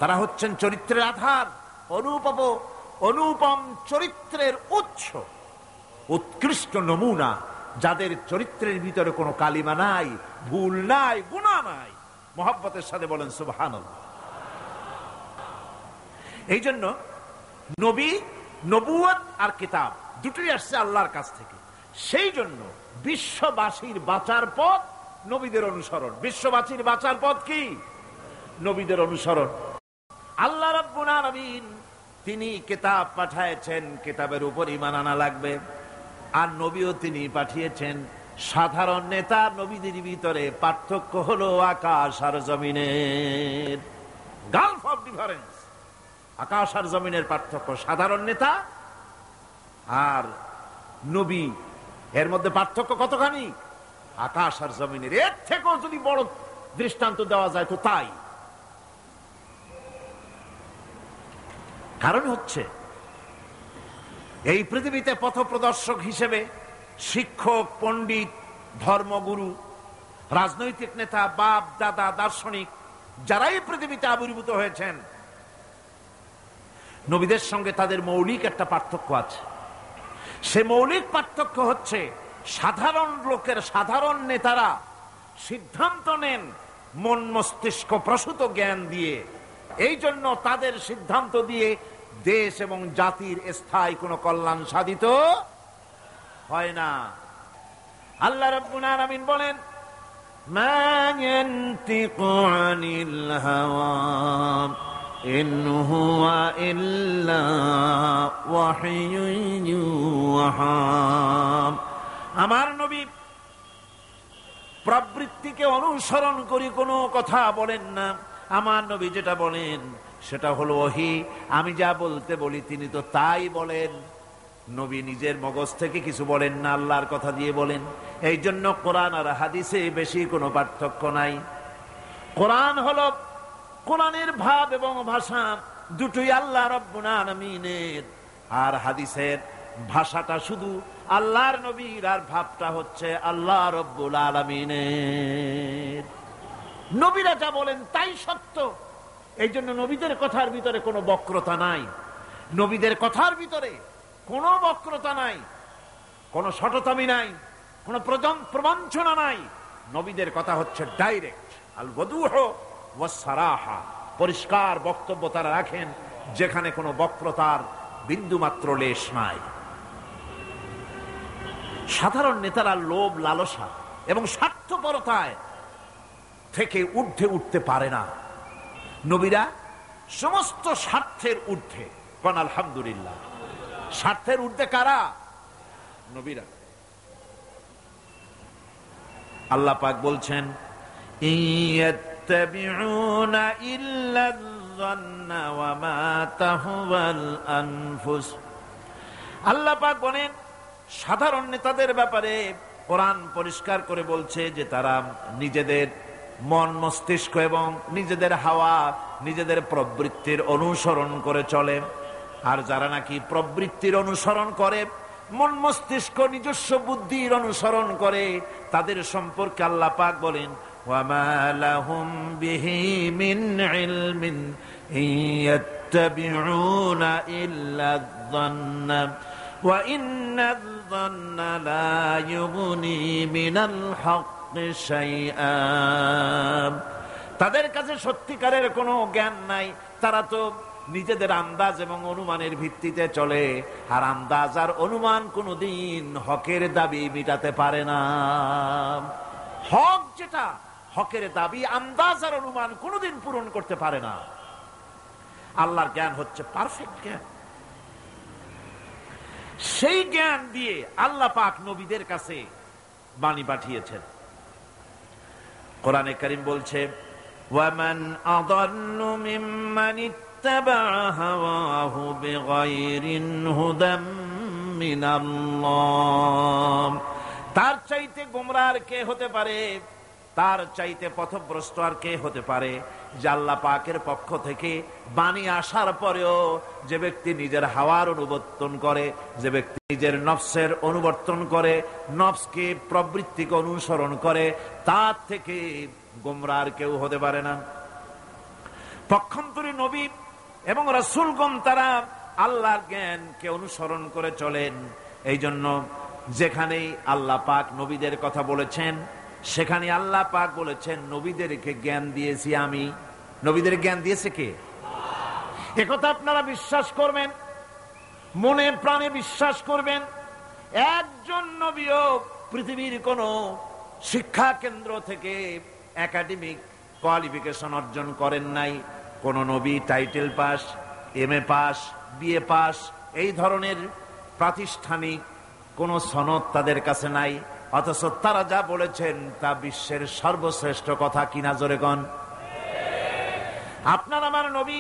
তারা হচ্ছেন চরিত্রের আধার, অনুপম চরিত্রের উৎস, উৎকৃষ্ট নমুনা, যাদের চরিত্রের ভিতরে কোনো কালিমা নাই, ভুল নাই, গুনাহ নাই। মুহাব্বতের সাথে বলেন সুবহানাল্লাহ। এই জন্য নবী, নবুয়ত আর কিতাব দুটোই আসছে আল্লাহর কাছ থেকে। সেই জন্য বিশ্ববাসীর বাঁচার পথ নবীদের অনুসরণ। বিশ্ববাসীর বাঁচার পথ কি? নবীদের অনুসরণ। আল্লাহ রাব্বুল আলামিন তিনি কিতাব পাঠিয়েছেন, কিতাবের উপর ঈমান আনা লাগবে। আর নবীও তিনি পাঠিয়েছেন। সাধারণ নেতা নবীদের ভিতরে পার্থক্য হলো আকাশ আর জমিনের, গালফ অফ ডিফারেন্স। আকাশ আর জমিনের পার্থক্য, সাধারণ নেতা আর নবী, এর মধ্যে পার্থক্য কতখানি? আকাশ আর জমিনের। এর থেকেও যদি বড় দৃষ্টান্ত দেওয়া যায় তো তাই। কারণ হচ্ছে এই পৃথিবীতে পথপ্রদর্শক হিসেবে শিক্ষক, পণ্ডিত, ধর্মগুরু, রাজনৈতিক নেতা, বাপ দাদা, দার্শনিক, যারাই পৃথিবীতে আবির্ভূত হয়েছেন, নবীদের সঙ্গে তাদের মৌলিক একটা পার্থক্য আছে। সে মৌলিক পার্থক্য হচ্ছে সাধারণ লোকের, সাধারণ নেতারা সিদ্ধান্ত নেন মন মস্তিষ্ক প্রসূত জ্ঞান দিয়ে। এই জন্য তাদের সিদ্ধান্ত দিয়ে দেশ এবং জাতির স্থায়ী কোনো কল্যাণ সাধিত হয় না। আল্লাহ রাব্বুল আলামিন বলেন, মা ইয়ানতিকু আনিল হাওয়া ইন হুয়া ইল্লা ওয়াহয়ুন ইউহা। আমার নবী প্রবৃত্তিকে অনুসরণ করে কোনো কথা বলেন না। আমার নবী যেটা বলেন সেটা হলো ওহী। আমি যা বলতে বলি তিনি তো তাই বলেন। নবী নিজের মগজ থেকে কিছু বলেন না, আল্লাহর কথা দিয়ে বলেন। এই জন্য কোরআন আর হাদিসে বেশি কোনো পার্থক্য নাই। কোরআন হলো, কোরআনের ভাব এবং ভাষা দুটোই আল্লাহ রাব্বুল আলামিনের, আর হাদিসের ভাষাটা শুধু আল্লাহর নবীর, আর ভাবটা হচ্ছে আল্লাহ রাব্বুল আলামিনের। নবীরা যা বলেন তাই সত্য। এই জন্য নবীদের কথার ভিতরে কোনো বক্রতা নাই, নবীদের কথার ভিতরে কোনো বক্রতা নাই, কোনো শটতামি নাই, কোনো প্রবঞ্চনা নাই। নবীদের কথা হচ্ছে ডাইরেক্ট, আল ওয়াদুহ ওয়াস সারাহা, পরিষ্কার বক্তব্য তারা রাখেন, যেখানে কোনো বক্রতার বিন্দু মাত্র লেশ নাই। সাধারণ নেতারা লোভ লালসা, এবং স্বার্থপরতায় থেকে ঊর্ধ্বে উঠতে পারে না। নবীরা সমস্ত স্বার্থের ঊর্ধ্বে। কোন আলহামদুলিল্লাহ। স্বার্থের ঊর্ধ্বে কারা? নবীরা। আল্লাহ পাক বলছেন, ইয়াত্তাবিউনা ইল্লা যান্না ওয়া মা তাহওয়াল আনফুস। আল্লাহ পাক বলেন সাধারণ নেতাদের ব্যাপারে কোরআন পরিষ্কার করে বলছে যে তারা নিজেদের মন মস্তিষ্ক এবং নিজেদের হাওয়া, নিজেদের প্রবৃত্তির অনুসরণ করে চলে। আর যারা নাকি প্রবৃত্তির অনুসরণ করে, মন মস্তিষ্ক নিজস্ব বুদ্ধির অনুসরণ করে, তাদের সম্পর্কে আল্লাহ পাক বলেন, ওয়ামা লাহুম বিহি মিন ইলমিন ইয়াত্তাবিউনা ইল্লা যান্না ওয়া ইন্নায যান্না লা ইউগনি মিনাল হক্কি শাইআ। তাদের কাছে সত্যিকারের কোনো জ্ঞান নাই, তারা তো নিজেদের আন্দাজ এবং অনুমানের ভিত্তিতে চলে। আর আন্দাজ আর অনুমান কোনোদিন হকের দাবি মিটাতে পারে না। হক যেটা, হকের দাবি আন্দাজ আর অনুমান কোনোদিন পূরণ করতে পারে না। আল্লাহর জ্ঞান হচ্ছে পারফেক্ট জ্ঞান। সেই জ্ঞান দিয়ে আল্লাহ পাক নবীদের কাছে বাণী পাঠিয়েছেন। কোরআনে কারীম বলছে, ওয়ামান আযাল্লু মিম্মান ইত্তাবা হাওয়াহু বিগাইরি হুদাম মিনাল্লাহ। তার চাইতে গোমরাহ আর কে হতে পারে? তার চাইতে পথভ্রষ্ট আর কে হতে পারে? যে আল্লাহ পাকের পক্ষ থেকে বাণী আসার পরেও যে ব্যক্তি নিজের হাওয়ার অনুবর্তন করে, যে ব্যক্তি নিজের নফসের অনুবর্তন করে, নফসকে প্রবৃত্তিকে অনুসরণ করে, তার থেকে গোমরাহ আর কেউ হতে পারে না। পক্ষান্তরে নবী এবং রাসূলগণ তারা আল্লাহর জ্ঞানকে অনুসরণ করে চলেন। এই জন্য যেখানেই আল্লাহ পাক নবীদের কথা বলেছেন, সেখানে আল্লাহ পাক বলেছেন নবীদেরকে জ্ঞান দিয়েছি আমি। নবীদের জ্ঞান দিয়েছে কে? একথা আপনারা বিশ্বাস করবেন, মনে প্রাণে বিশ্বাস করবেন। একজন নবীও পৃথিবীর কোন শিক্ষা কেন্দ্র থেকে একাডেমিক কোয়ালিফিকেশন অর্জন করেন নাই। কোন নবী title pass, MA pass, BA pass, এই ধরনের প্রাতিষ্ঠানিক কোন সনদ তাদের কাছে নাই। অথচ তারা যা বলেছেন তা বিশ্বের সর্বশ্রেষ্ঠ কথা। কিনা জোরে গণ? আপনার আমার নবী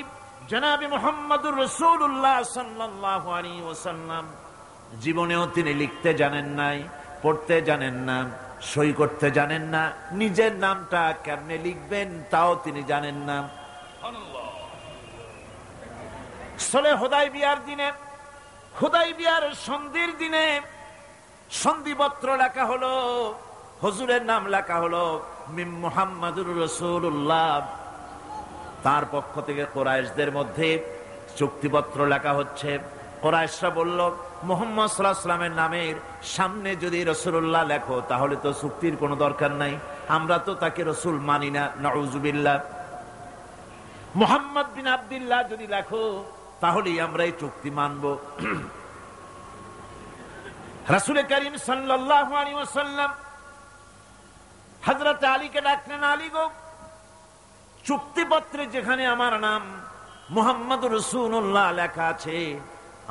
জনাবে মুহাম্মদুর রাসূলুল্লাহ সাল্লাল্লাহু আলাইহি ওয়াসাল্লাম জীবনেও তিনি লিখতে জানেন নাই, পড়তে জানেন না, সই করতে জানেন না, নিজের নামটা কেমনে লিখবেন তাও তিনি জানেন না। সুলহ হুদায়বিয়ার দিনে, হুদায়বিয়ার সন্ধির দিনে সন্ধিপত্র লেখা হলো, হুজুরের নাম লেখা হলো মিম মুহাম্মাদুর রাসূলুল্লাহ। তার পক্ষ থেকে কুরাইশদের মধ্যে চুক্তিপত্র লেখা হচ্ছে। কুরাইশরা বলল, মুহাম্মদ সাল্লাল্লাহু আলাইহি ওয়াসাল্লামের নামের সামনে যদি রাসূলুল্লাহ লেখো তাহলে তো চুক্তির কোনো দরকার নাই, আমরা তো তাকে রাসূল মানি না, নাউযুবিল্লাহ। মুহাম্মদ বিন আব্দুল্লাহ যদি লেখো তাহলেই আমরা এই চুক্তি মানব। রাসূল করিম সাল্লাল্লাহু আলাইহি ওয়াসাল্লাম হযরত আলীকে ডাকলেন, আলী গো, চুক্তিপত্রে যেখানে আমার নাম মুহাম্মদুর রাসূলুল্লাহ লেখা আছে,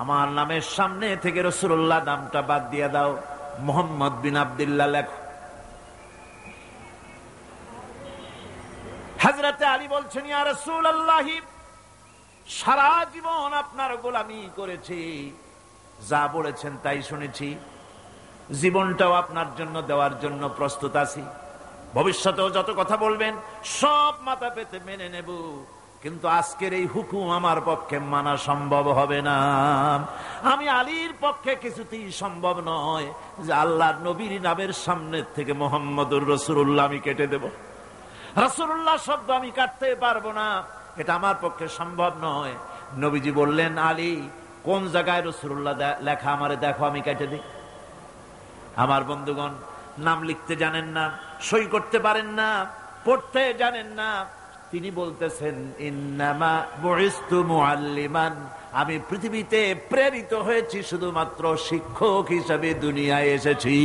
আমার নামের সামনে থেকে রাসূলুল্লাহ নামটা বাদ দিয়ে দাও, মুহাম্মদ বিন আব্দুল্লাহ লেখো। হযরত আলী বলছেন, ইয়া রাসূলুল্লাহ, সারা জীবন আপনার গোলামি করেছি, যা বলেছেন তাই শুনেছি, জীবনটাও আপনার জন্য দেওয়ার জন্য প্রস্তুত আছি, ভবিষ্যতেও যত কথা বলবেন সব মাথা পেতে মেনে নেব, কিন্তু আজকের এই হুকুম আমার পক্ষে মানা সম্ভব হবে না। আমি আলীর পক্ষে কিছুতেই সম্ভব নয় যে আল্লাহর নবীর নামের সামনে থেকে মুহাম্মদুর রাসূলুল্লাহ আমি কেটে দেব। রাসূলুল্লাহ শব্দ আমি কাটতে পারবো না, এটা আমার পক্ষে সম্ভব নয়। নবীজি বললেন, আলী, কোন জায়গায় রাসূলুল্লাহ লেখা আমারে দেখো, আমি কেটে দিই। আমার বন্ধুগণ, নাম লিখতে জানেন না, সই করতে পারেন না, পড়তে জানেন না, তিনি বলতেছেন, ইন্নামা বুইসতু মুআল্লিমান, আমি পৃথিবীতে প্রেরিত হয়েছি শুধুমাত্র শিক্ষক হিসেবে দুনিয়ায় এসেছি।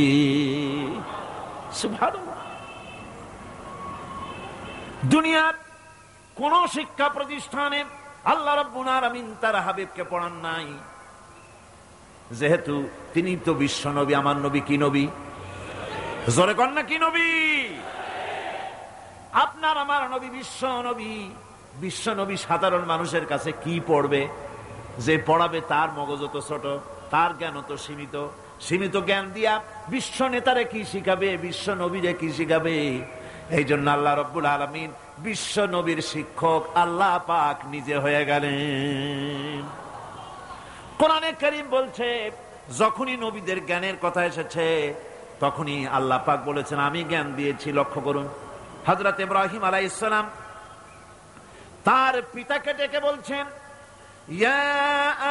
সুবহানাল্লাহ। দুনিয়ার কোন শিক্ষা প্রতিষ্ঠানে আল্লাহ রাব্বুল আলামিন তার হাবিবকে পড়ান নাই, যেহেতু তিনি তো বিশ্ব নবী। আমার নবী কি নবী? জোরে কন না, কি নবী? আপনার আমার নবী বিশ্ব নবী। বিশ্ব নবী সাধারণ মানুষের কাছে কি পড়বে? যে পড়াবে তার মগজ তো ছোট, তার জ্ঞান তো সীমিত। সীমিত জ্ঞান দিয়া বিশ্ব নেতারে কি শিখাবে, বিশ্ব নবীরে কি শিখাবে? এই জন্য আল্লাহ রাব্বুল আলামিন বিশ্ব নবীর শিক্ষক আল্লাহ পাক নিজে হয়ে গেলেন। কোরআনে কারীম বলছে, যখনই নবীদের জ্ঞানের কথা এসেছে তখনই আল্লাহ পাক বলেছেন আমি জ্ঞান দিয়েছি। লক্ষ্য করুন, হযরত ইব্রাহিম আলাইহিস সালাম তার পিতাকে ডেকে বলছেন, ইয়া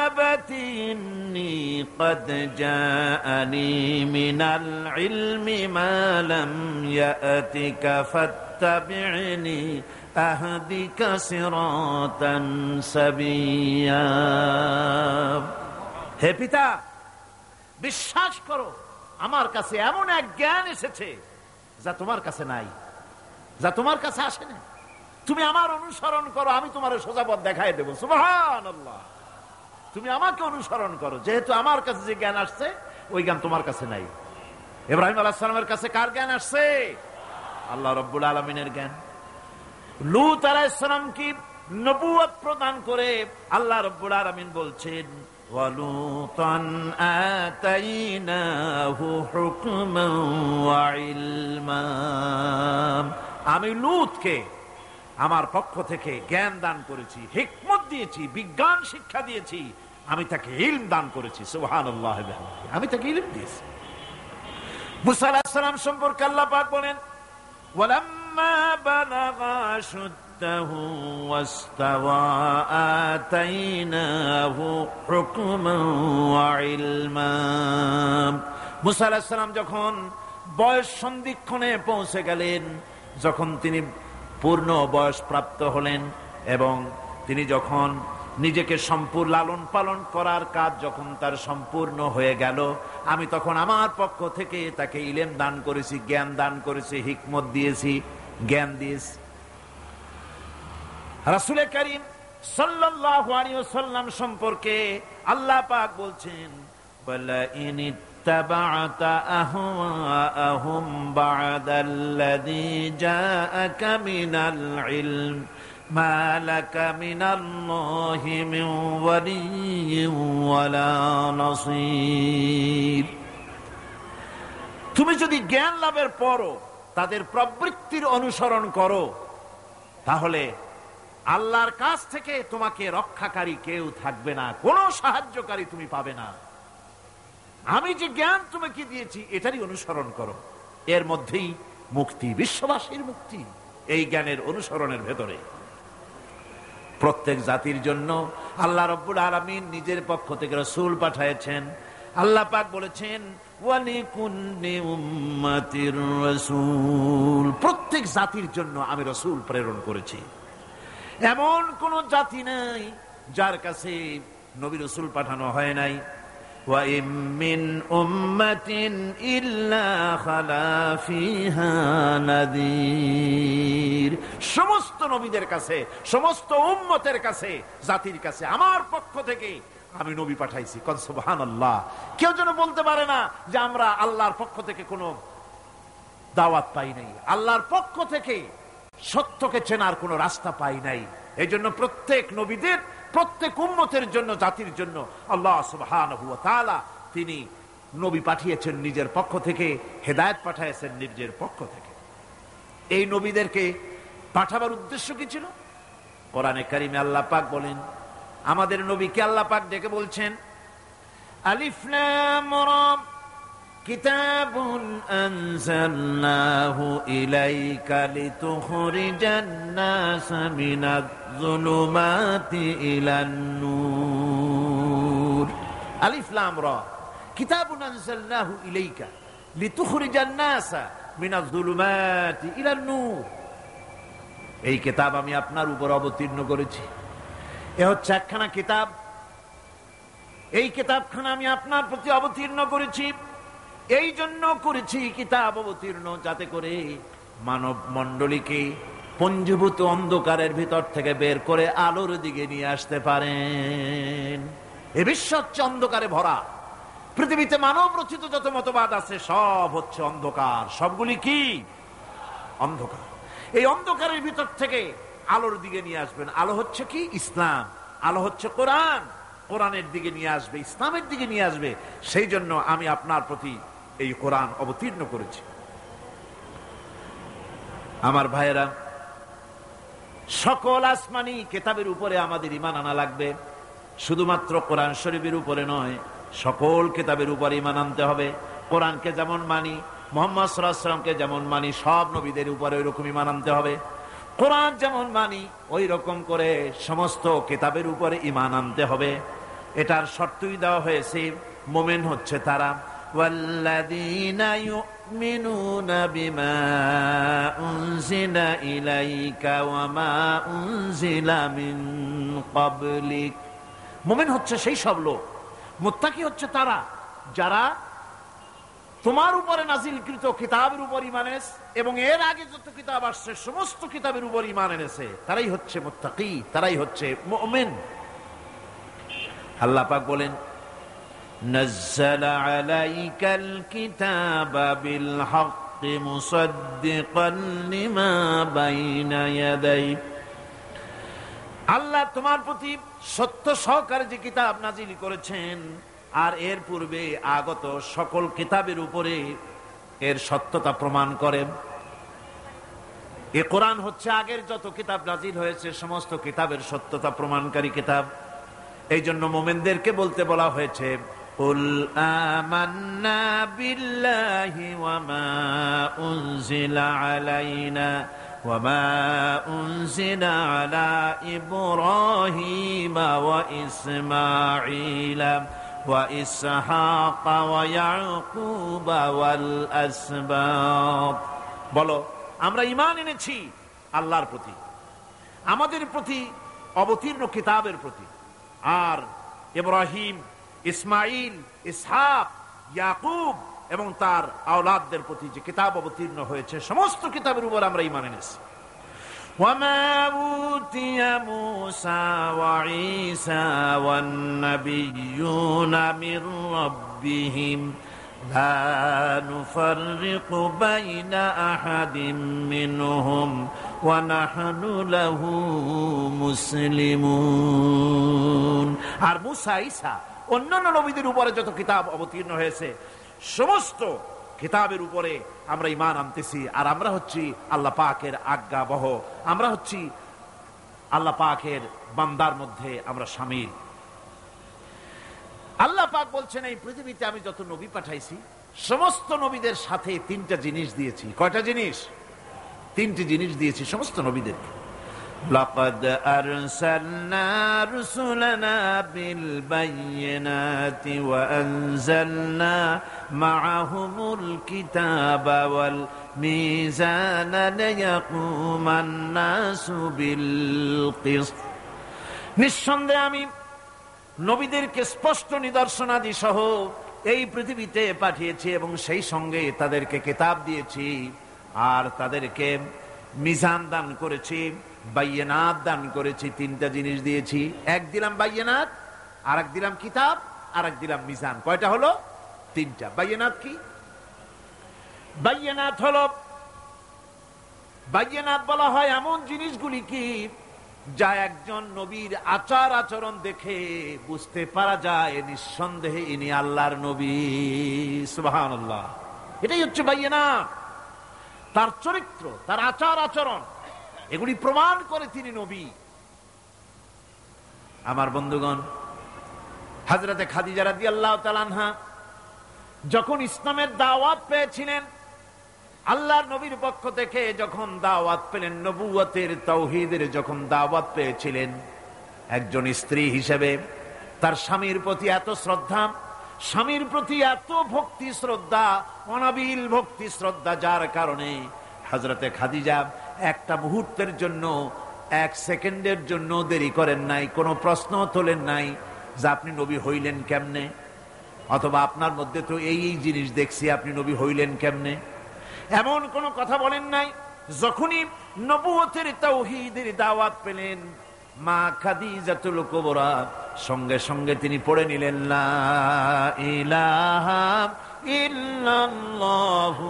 আবাতি ইন্নী ক্বাদ জাআনি মিনাল ইলমি মা লাম ইয়াতিকা ফাত্তাবি'নি আহদিকা সিরাতান সাবিয়্যা। হে পিতা, বিশ্বাস করো আমার কাছে এমন এক জ্ঞান এসেছে যা তোমার কাছে নাই, যা তোমার কাছে আসেনি। তুমি আমার অনুসরণ করো, আমি তোমার সোজা পথ দেখাই দেবো। সুবহানাল্লাহ। তুমি আমাকে অনুসরণ করো, যেহেতু আমার কাছে যে জ্ঞান আসছে ওই জ্ঞান তোমার কাছে নাই। ইব্রাহিম আলাইহিস সালামের কাছে কার জ্ঞান আসছে? আল্লাহ রাব্বুল আলামিনের জ্ঞান। লূত আলাইহিস সালামকে নবুয়ত প্রদান করে আল্লাহ রাব্বুল আলামিন বলছেন, ওয়ালুতান আতাইনাহু হুকমান ওয়া ইলমা। আমি লূতকে আমার পক্ষ থেকে জ্ঞান দান করেছি, হিকমত দিয়েছি, বিজ্ঞান শিক্ষা দিয়েছি, আমি তাকে ইলম দান করেছি। সুবহানাল্লাহ। আমি তাকে ইলম দিয়েছি। মুসা আলাইহিস সালাম সম্পর্কে আল্লাহ পাক বলেন, ওয়ালাম্মা বালাগা শুদ্দাহু ওয়াস্তাওয়া আতাইনাহু হুকমান ওয়া ইলমা। মুসা আলাইহিস সালাম যখন বয়স সন্ধিক্ষণে পৌঁছে গেলেন, যখন তিনি পূর্ণ বয়স প্রাপ্ত হলেন এবং তিনি যখন নিজেকে সম্পূর্ণ লালন পালন করার কাজ যখন তার সম্পূর্ণ হয়ে গেল, আমি তখন আমার পক্ষ থেকে তাকে ইলম দান করেছি, জ্ঞান দান করেছি, হিকমত দিয়েছি, জ্ঞান দিয়েছি। রাসূল করিম সাল্লাল্লাহু আলাইহি ওয়াসাল্লাম সম্পর্কে আল্লাহ পাক বলছেন, ওয়ালা ইন اتبعت أهواءهم بعد الذي جاءك من العلم ما لك من الله من ولي ولا نصير। তুমি যদি জ্ঞান লাভের পরও তাদের প্রবৃত্তির অনুসরণ করো, তাহলে আল্লাহর কাছ থেকে তোমাকে রক্ষাকারী কেউ থাকবে না, কোনো সাহায্যকারী তুমি পাবে না। আমি যে জ্ঞান তোমাকে দিয়েছি এটারই অনুসরণ করো, এর মধ্যেই মুক্তি, বিশ্ববাসীর মুক্তি এই জ্ঞানের অনুসরণের ভেতরে। প্রত্যেক জাতির জন্য আল্লাহ রাব্বুল আলামিন নিজের পক্ষ থেকে রাসূল পাঠিয়েছেন। আল্লাহ পাক বলেছেন, ওয়ালিকুল্লি উম্মাতির রাসূল। প্রত্যেক জাতির জন্য আমি রাসূল প্রেরণ করেছি। এমন কোন জাতি নাই যার কাছে নবী রাসূল পাঠানো হয় নাই। وَإِن مِّنْ أُمَّةٍ إِلَّا خَلَا فِيهَا نَذِيرٌ। সমস্ত নবীদের কাছে, সমস্ত উম্মতের কাছে, জাতির কাছে আমার পক্ষ থেকে আমি নবী পাঠাইছি। কোন সুবহানাল্লাহ। কেউ যেন বলতে পারে না যে আমরা আল্লাহর পক্ষ থেকে কোনো দাওয়াত পাই নাই, আল্লাহর পক্ষ থেকে সত্যকে চেনার কোনো রাস্তা পাই নাই। এই জন্য প্রত্যেক নবীদের, প্রত্যেক উম্মতের জন্য, জাতির জন্য আল্লাহ সুবহানাহু ওয়া তাআলা তিনি নবী পাঠিয়েছেন নিজের পক্ষ থেকে, হেদায়েত পাঠিয়েছেন নিজের পক্ষ থেকে। এই নবীদেরকে পাঠাবার উদ্দেশ্য কি ছিল? কোরআনে কারিমে আল্লাহ পাক বলেন, আমাদের নবীকে আল্লাহ পাক ডেকে বলছেন, আলিফ লাম রা কিতাবুন আনজালনাহু ইলাইকা লিতুখরিজান নাসা মিনাজ যুলুমাতি ইলান নূর। আলিফ লাম রা কিতাবুন আনজালনাহু ইলাইকা লিতুখরিজান নাসা মিনাজ যুলুমাতি ইলান নূর। এই কিতাব আমি আপনার উপর অবতীর্ণ করেছি। এ হচ্ছে একখানা কিতাব। এই কিতাবখানা আমি আপনার প্রতি অবতীর্ণ করেছি। এই জন্য করেছি কিতাব অবতীর্ণ, যাতে করে মানব মণ্ডলীকে পঞ্জীভূত অন্ধকারের ভিতর থেকে বের করে আলোর দিকে নিয়ে আসতে পারেন। এ বিশ্ব হচ্ছে অন্ধকারে ভরা। পৃথিবীতে মানব রচিত যত মতবাদ আছে সব হচ্ছে অন্ধকার। সবগুলি কি? অন্ধকার। এই অন্ধকারের ভিতর থেকে আলোর দিকে নিয়ে আসবেন। আলো হচ্ছে কি? ইসলাম। আলো হচ্ছে কোরআন। কোরআনের দিকে নিয়ে আসবে, ইসলামের দিকে নিয়ে আসবে। সেই জন্য আমি আপনার প্রতি এই কোরআন অবতীর্ণ করেছি। আমার ভাইয়েরা, সকল আসমানি কিতাবের উপরে আমাদের ঈমান আনা লাগবে। শুধুমাত্র কোরআন শরীফের উপরে নয়, সকল কিতাবের উপরে ঈমান আনতে হবে। কোরআনকে যেমন মানি, মুহাম্মদ সাল্লাল্লাহু আলাইহি ওয়াসাল্লামকে যেমন মানি, সব নবীদের উপরে ওই রকম ঈমান আনতে হবে। কোরআন যেমন মানি ওই রকম করে সমস্ত কিতাবের উপরে ঈমান আনতে হবে। এটার শর্তই দেওয়া হয়েছে, মুমিন হচ্ছে তারা ওয়াল্লাযীনা ইউমিনুনা বিমা উনজিলা ইলাইকা ওয়া মা উনজিলা মিন ক্বাবলিক। মুমিন হচ্ছে সেই সব লোক, মুত্তাকি হচ্ছে তারা যারা তোমার উপরে নাজিলকৃত কিতাবের উপর ঈমান এনেছে এবং এর আগে যত কিতাব আসছে সমস্ত কিতাবের উপর ঈমান এনেছে। তারাই হচ্ছে মুত্তাকি, তারাই হচ্ছে মুমিন। আল্লাহ পাক বলেন, নাযালা আলাইকাল কিতাবা বিল হাক্কি মুসাদ্দিকান লিমা বাইনা ইয়াদাইহি। আল্লাহ তোমার প্রতি সত্য সহকারে যে কিতাব নাজিল করেছেন আর এর পূর্বে আগত সকল কিতাবের উপরে এর সত্যতা প্রমাণ করেন। এ কোরআন হচ্ছে আগের যত কিতাব নাজিল হয়েছে সমস্ত কিতাবের সত্যতা প্রমাণকারী কিতাব। এই জন্য মুমিনদেরকে বলতে বলা হয়েছে, কুল আমান্না বিল্লাহি ওয়া মা উনজিলা আলাইনা ওয়া মা উনজিলা আলা ইব্রাহিমা ওয়া ইসমাঈলা ওয়া ইসহাকা ওয়া ইয়াকুবা ওয়াল আসবাত। বলো, আমরা ঈমান এনেছি আল্লাহর প্রতি, আমাদের প্রতি অবতীর্ণ কিতাবের প্রতি, আর ইব্রাহিম, ইসমাইল, ইসহাক, ইয়াকুব এবং তার আওলাদদের প্রতি যে কিতাব অবতীর্ণ হয়েছে সমস্ত কিতাবের উপর আমরা ঈমান এনেছি। وما أوتي موسى وعيسى والنبيون من ربهم لا نفرق بين أحد منهم ونحن له مسلمون। আর মুসা, ঈসা, অন্যান্য নবীদের উপরে যত কিতাব অবতীর্ণ হয়েছে সমস্ত কিতাবের উপরে আমরা ঈমান আনতেছি। আর আমরা হচ্ছি আল্লাহ পাকের আজ্ঞাবহ, আমরা হচ্ছি আল্লাহ পাকের বান্দার মধ্যে আমরা শামিল। আল্লাহ পাক বলছেন, এই পৃথিবীতে আমি যত নবী পাঠাইছি সমস্ত নবীদের সাথে তিনটা জিনিস দিয়েছি। কয়টা জিনিস? তিনটি জিনিস দিয়েছি সমস্ত নবীদেরকে। লাকাদ আরসালনা রুসুলানা বিল বায়িনাতি ওয়া আনজালনা মাআহুমুল কিতাবা ওয়াল মিজানা লিয়াকুমান নাসু বিল কিসত। নিঃসন্দেহে আমি নবীদেরকে স্পষ্ট নিদর্শনাদি সহ এই পৃথিবীতে পাঠিয়েছি এবং সেই সঙ্গে তাদেরকে কিতাব দিয়েছি আর তাদেরকে মিজান দান করেছি, বাইয়িনাত দান করেছি। তিনটা জিনিস দিয়েছি, এক দিলাম বাইয়িনাত, আর এক দিলাম কিতাব, আর এক দিলাম মিজান। কয়টা হলো? তিনটা। বাইয়িনাত কি? বাইয়িনাত হলো, বাইয়িনাত বলা হয় এমন জিনিসগুলি কি যা একজন নবীর আচার আচরণ দেখে বুঝতে পারা যায় নিঃসন্দেহে ইনি আল্লাহর নবী। সুবহানাল্লাহ। এটাই হচ্ছে বাইয়িনাত। তার চরিত্র, তার আচার আচরণ এগুলি প্রমাণ করে তিনি নবী। আমার বন্ধুগণ, হযরতে খাদিজা রাদিয়াল্লাহু তাআলা আনহা যখন ইসলামের দাওয়াত পেয়েছিলেন, আল্লাহর নবীর পক্ষ থেকে যখন দাওয়াত পেলেন, নবুয়তের তাওহীদের যখন দাওয়াত পেয়েছিলেন, একজন স্ত্রী হিসেবে তার স্বামীর প্রতি এত শ্রদ্ধা, স্বামীর প্রতি এত ভক্তি শ্রদ্ধা, অনাবিল ভক্তি শ্রদ্ধা, যার কারণে হযরতে খাদিজা একটা মুহূর্তের জন্য, এক সেকেন্ডের জন্য দেরি করেন নাই, কোনো প্রশ্ন তোলেন নাই যে আপনি নবী হইলেন কেমনে। অথবা আপনার মধ্যে তো এই জিনিস দেখছি, আপনি নবী হইলেন কেমনে? এমন কোন কথা বলেন নাই। যখনই নবুয়তের তাওহীদের দাওয়াত পেলেন মা খাদিজাতুল কুবরা, সঙ্গে সঙ্গে তিনি পড়ে নিলেন লা ইলাহা ইল্লাল্লাহু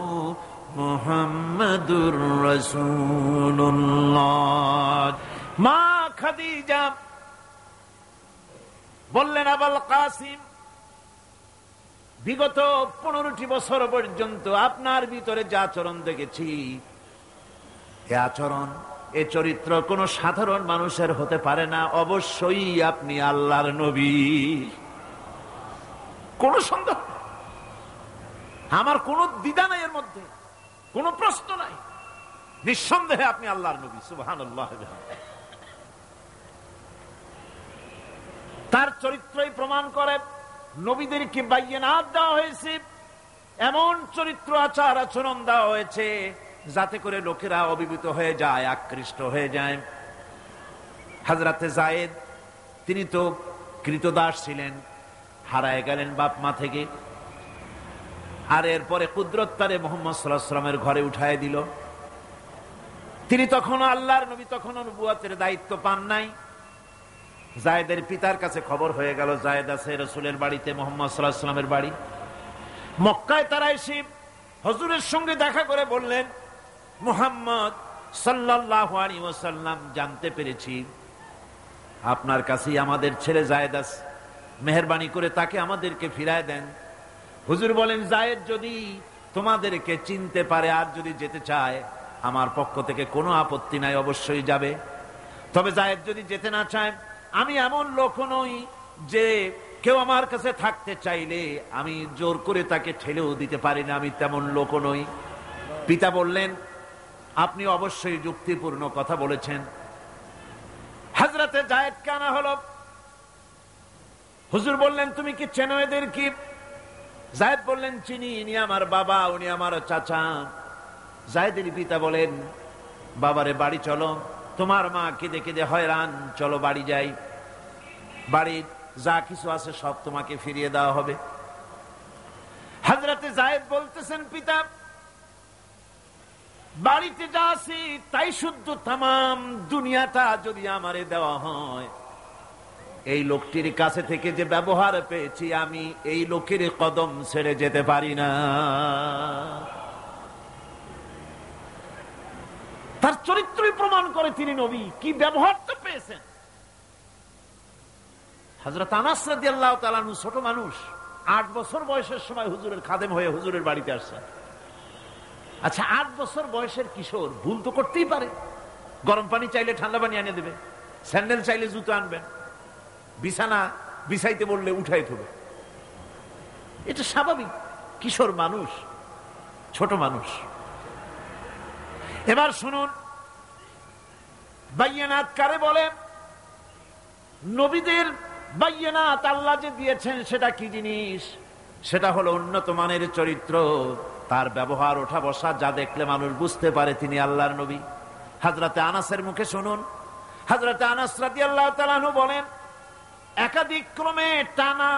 মুহাম্মাদুর রাসূলুল্লাহ। মা খাদিজা বললেন, আবুল কাসিম, বিগত 15টি বছর পর্যন্ত আপনার ভিতরে যে আচরণ দেখেছি, এ আচরণ, এ চরিত্র কোন সাধারণ মানুষের হতে পারে না। অবশ্যই আপনি আল্লাহর নবী, কোন সন্দেহ, আমার কোন দ্বিধা নাই, এর মধ্যে কোন প্রশ্ন নাই, নিঃসন্দেহে আপনি আল্লাহর নবী। সুবহানাল্লাহ। তার চরিত্রই প্রমাণ করে নবীদেরকে বাইয়িনাত দেওয়া হয়েছে, এমন চরিত্র আচার আচরণ দেওয়া হয়েছে যাতে করে লোকেরা অভিভূত হয়ে যায়, আকৃষ্ট হয়ে যায়। হযরতে যায়েদ, তিনি তো কৃতদাস ছিলেন, হারায় গেলেন বাপ মা থেকে, আর এরপরে কুদরত তারে মুহাম্মদ সাল্লাল্লাহু আলাইহি ওয়াসাল্লামের ঘরে উঠায় দিল। তিনি তখনও আল্লাহর নবী, তখনও নবুয়তের দায়িত্ব পান নাই। যায়েদের পিতার কাছে খবর হয়ে গেল যায়েদ আছে রাসূলের বাড়িতে, মুহাম্মদ সাল্লাল্লাহু আলাইহি ওয়াসাল্লামের বাড়ি মক্কায়। তারা এসে হুজুরের সঙ্গে দেখা করে বললেন, মুহাম্মদ সাল্লাল্লাহু আলাইহি ওয়াসাল্লাম, জানতে পেরেছি আপনার কাছেই আমাদের ছেলে যায়েদ আছে, মেহেরবানি করে তাকে আমাদেরকে ফিরায় দেন। হুজুর বলেন, যায়েদ যদি তোমাদেরকে চিনতে পারে আর যদি যেতে চায়, আমার পক্ষ থেকে কোনো আপত্তি নাই, অবশ্যই যাবে। তবে যায়েদ যদি যেতে না চায়, আমি এমন লোক নই যে কেউ আমার কাছে থাকতে চাইলে আমি জোর করে তাকে ঠেলেও দিতে পারি না, আমি তেমন লোক নই। পিতা বললেন, আপনি অবশ্যই যুক্তিপূর্ণ কথা বলেছেন। হযরতে যায়েদকে আনা হলো। হুজুর বললেন, তুমি কি চেনো এদের? কি? যায়েদ বললেন, চিনি, ইনি আমার বাবা, উনি আমার চাচা। যায়েদের পিতা বলেন, বাবারে বাড়ি চলো, তোমার মা কেঁদে কেঁদে হয়রান, চলো বাড়ি যাই, বাড়ির যা কিছু আছে সব তোমাকে ফিরিয়ে দেওয়া হবে। হযরতে যায়েদ বলতেছেন, পিতা, বাড়িতে যা আছে তাই শুদ্ধ, তামাম দুনিয়াটা যদি আমারে দেওয়া হয়, এই লোকটির কাছে থেকে যে ব্যবহার পেয়েছি, আমি এই লোকের কদম ছেড়ে যেতে পারি না। তার চরিত্রই প্রমাণ করে তিনি নবী। কি ব্যবহারটা পেয়েছেন। হযরত আনাস রাদিয়াল্লাহু তাআলা আনহু ছোট মানুষ, 8 বছর বয়সের সময় হুজুরের খাদেম হয়ে হুজুরের বাড়িতে আসছেন। আচ্ছা, 8 বছর বয়সের কিশোর ভুল তো করতেই পারে। গরম পানি চাইলে ঠান্ডা পানি এনে দেবে, স্যান্ডেল চাইলে জুতো আনবেন, বিছানা বিছাইতে বললে উঠাই দেবে, এটা স্বাভাবিক। কিশোর মানুষ, ছোট মানুষ। এবার শুনুন, বাইয়িনাত কারে বলে? নবীদের বাইয়িনাত আল্লাহ যে দিয়েছেন সেটা কি জিনিস? সেটা হলো উন্নত মানের চরিত্র, তার ব্যবহার, ওঠা বসা, যা দেখলে মানুষ বুঝতে পারে তিনি আল্লাহর নবী। হযরতে আনাসের মুখে শুনুন। হযরতে আনাস রাদিয়াল্লাহু তাআলা আনহু বলেন, একাধিক ক্রমে টানা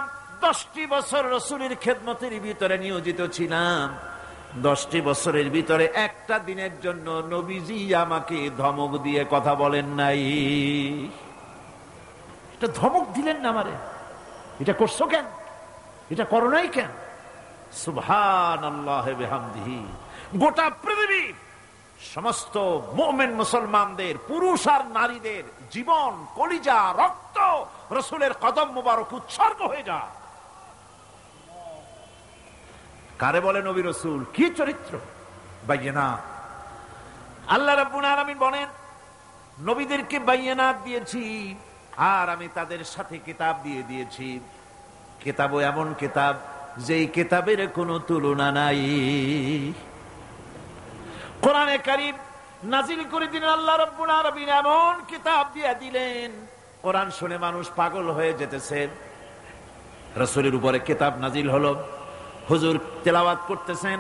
10টি বছর রাসূলের খেদমতের ভিতরে নিয়োজিত ছিলাম। 10টি বছরের ভিতরে একটা দিনের জন্য নবীজি আমাকে ধমক দিয়ে কথা বলেন নাই। এটা ধমক দিলেন না আমারে, এটা করছো কেন, এটা করো নাই কেন? সুবহানাল্লাহি ওয়া বিহামদিহি। গোটা পৃথিবীর সমস্ত মুমিন মুসলমানদের, পুরুষ আর নারীদের জীবন, কলিজা, রক্ত রাসূলের কদম মোবারক উৎসর্গ হয়ে যায়। কারে বলে নবী রাসূল? কি চরিত্র! বাইয়িনাত। আল্লাহ রাব্বুল আলামিন বলেন, নবীদেরকে বাইয়িনাত দিয়েছি, আর আমি তাদের সাথে কিতাব দিয়ে দিয়েছি। কিতাবও এমন কিতাব যেই কিতাবের কোনো তুলনা নাই। কোরআনে কারীম নাজিল করে দিলেন আল্লাহ রাব্বুল আলামিন, এমন কিতাব দিয়ে দিলেন, কোরআন শুনে মানুষ পাগল হয়ে যেতেছে। রাসূলের উপরে কিতাব নাজিল হলো, হুজুর তেলাওয়াত করতেছেন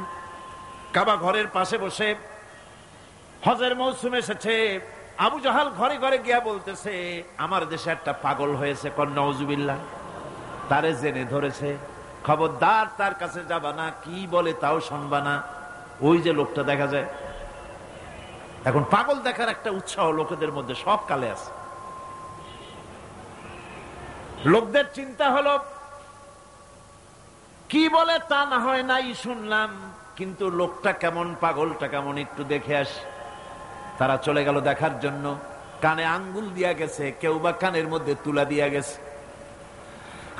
কাবা ঘরের পাশে বসে। হজের মৌসুম এসেছে, আবু জাহাল ঘরে ঘরে গিয়া বলতেছে, আমার দেশে একটা পাগল হয়েছে, নাউজুবিল্লাহ, তারে জেনে ধরেছে, খবরদার তার কাছে যাবা না, কি বলে তাও শুনবা না। ওই যে লোকটা দেখা যায় এখন, পাগল দেখার একটা উৎসাহ লোকেদের মধ্যে সব কালে আছে। লোকদের চিন্তা হলো কি বলে তা না হয় নাই শুনলাম, কিন্তু লোকটা কেমন, পাগলটা কেমন একটু দেখে আসি। তারা চলে গেল দেখার জন্য। কানে আঙ্গুল দিয়া গেছে, কেউ বা কানের মধ্যে তুলা দিয়া গেছে।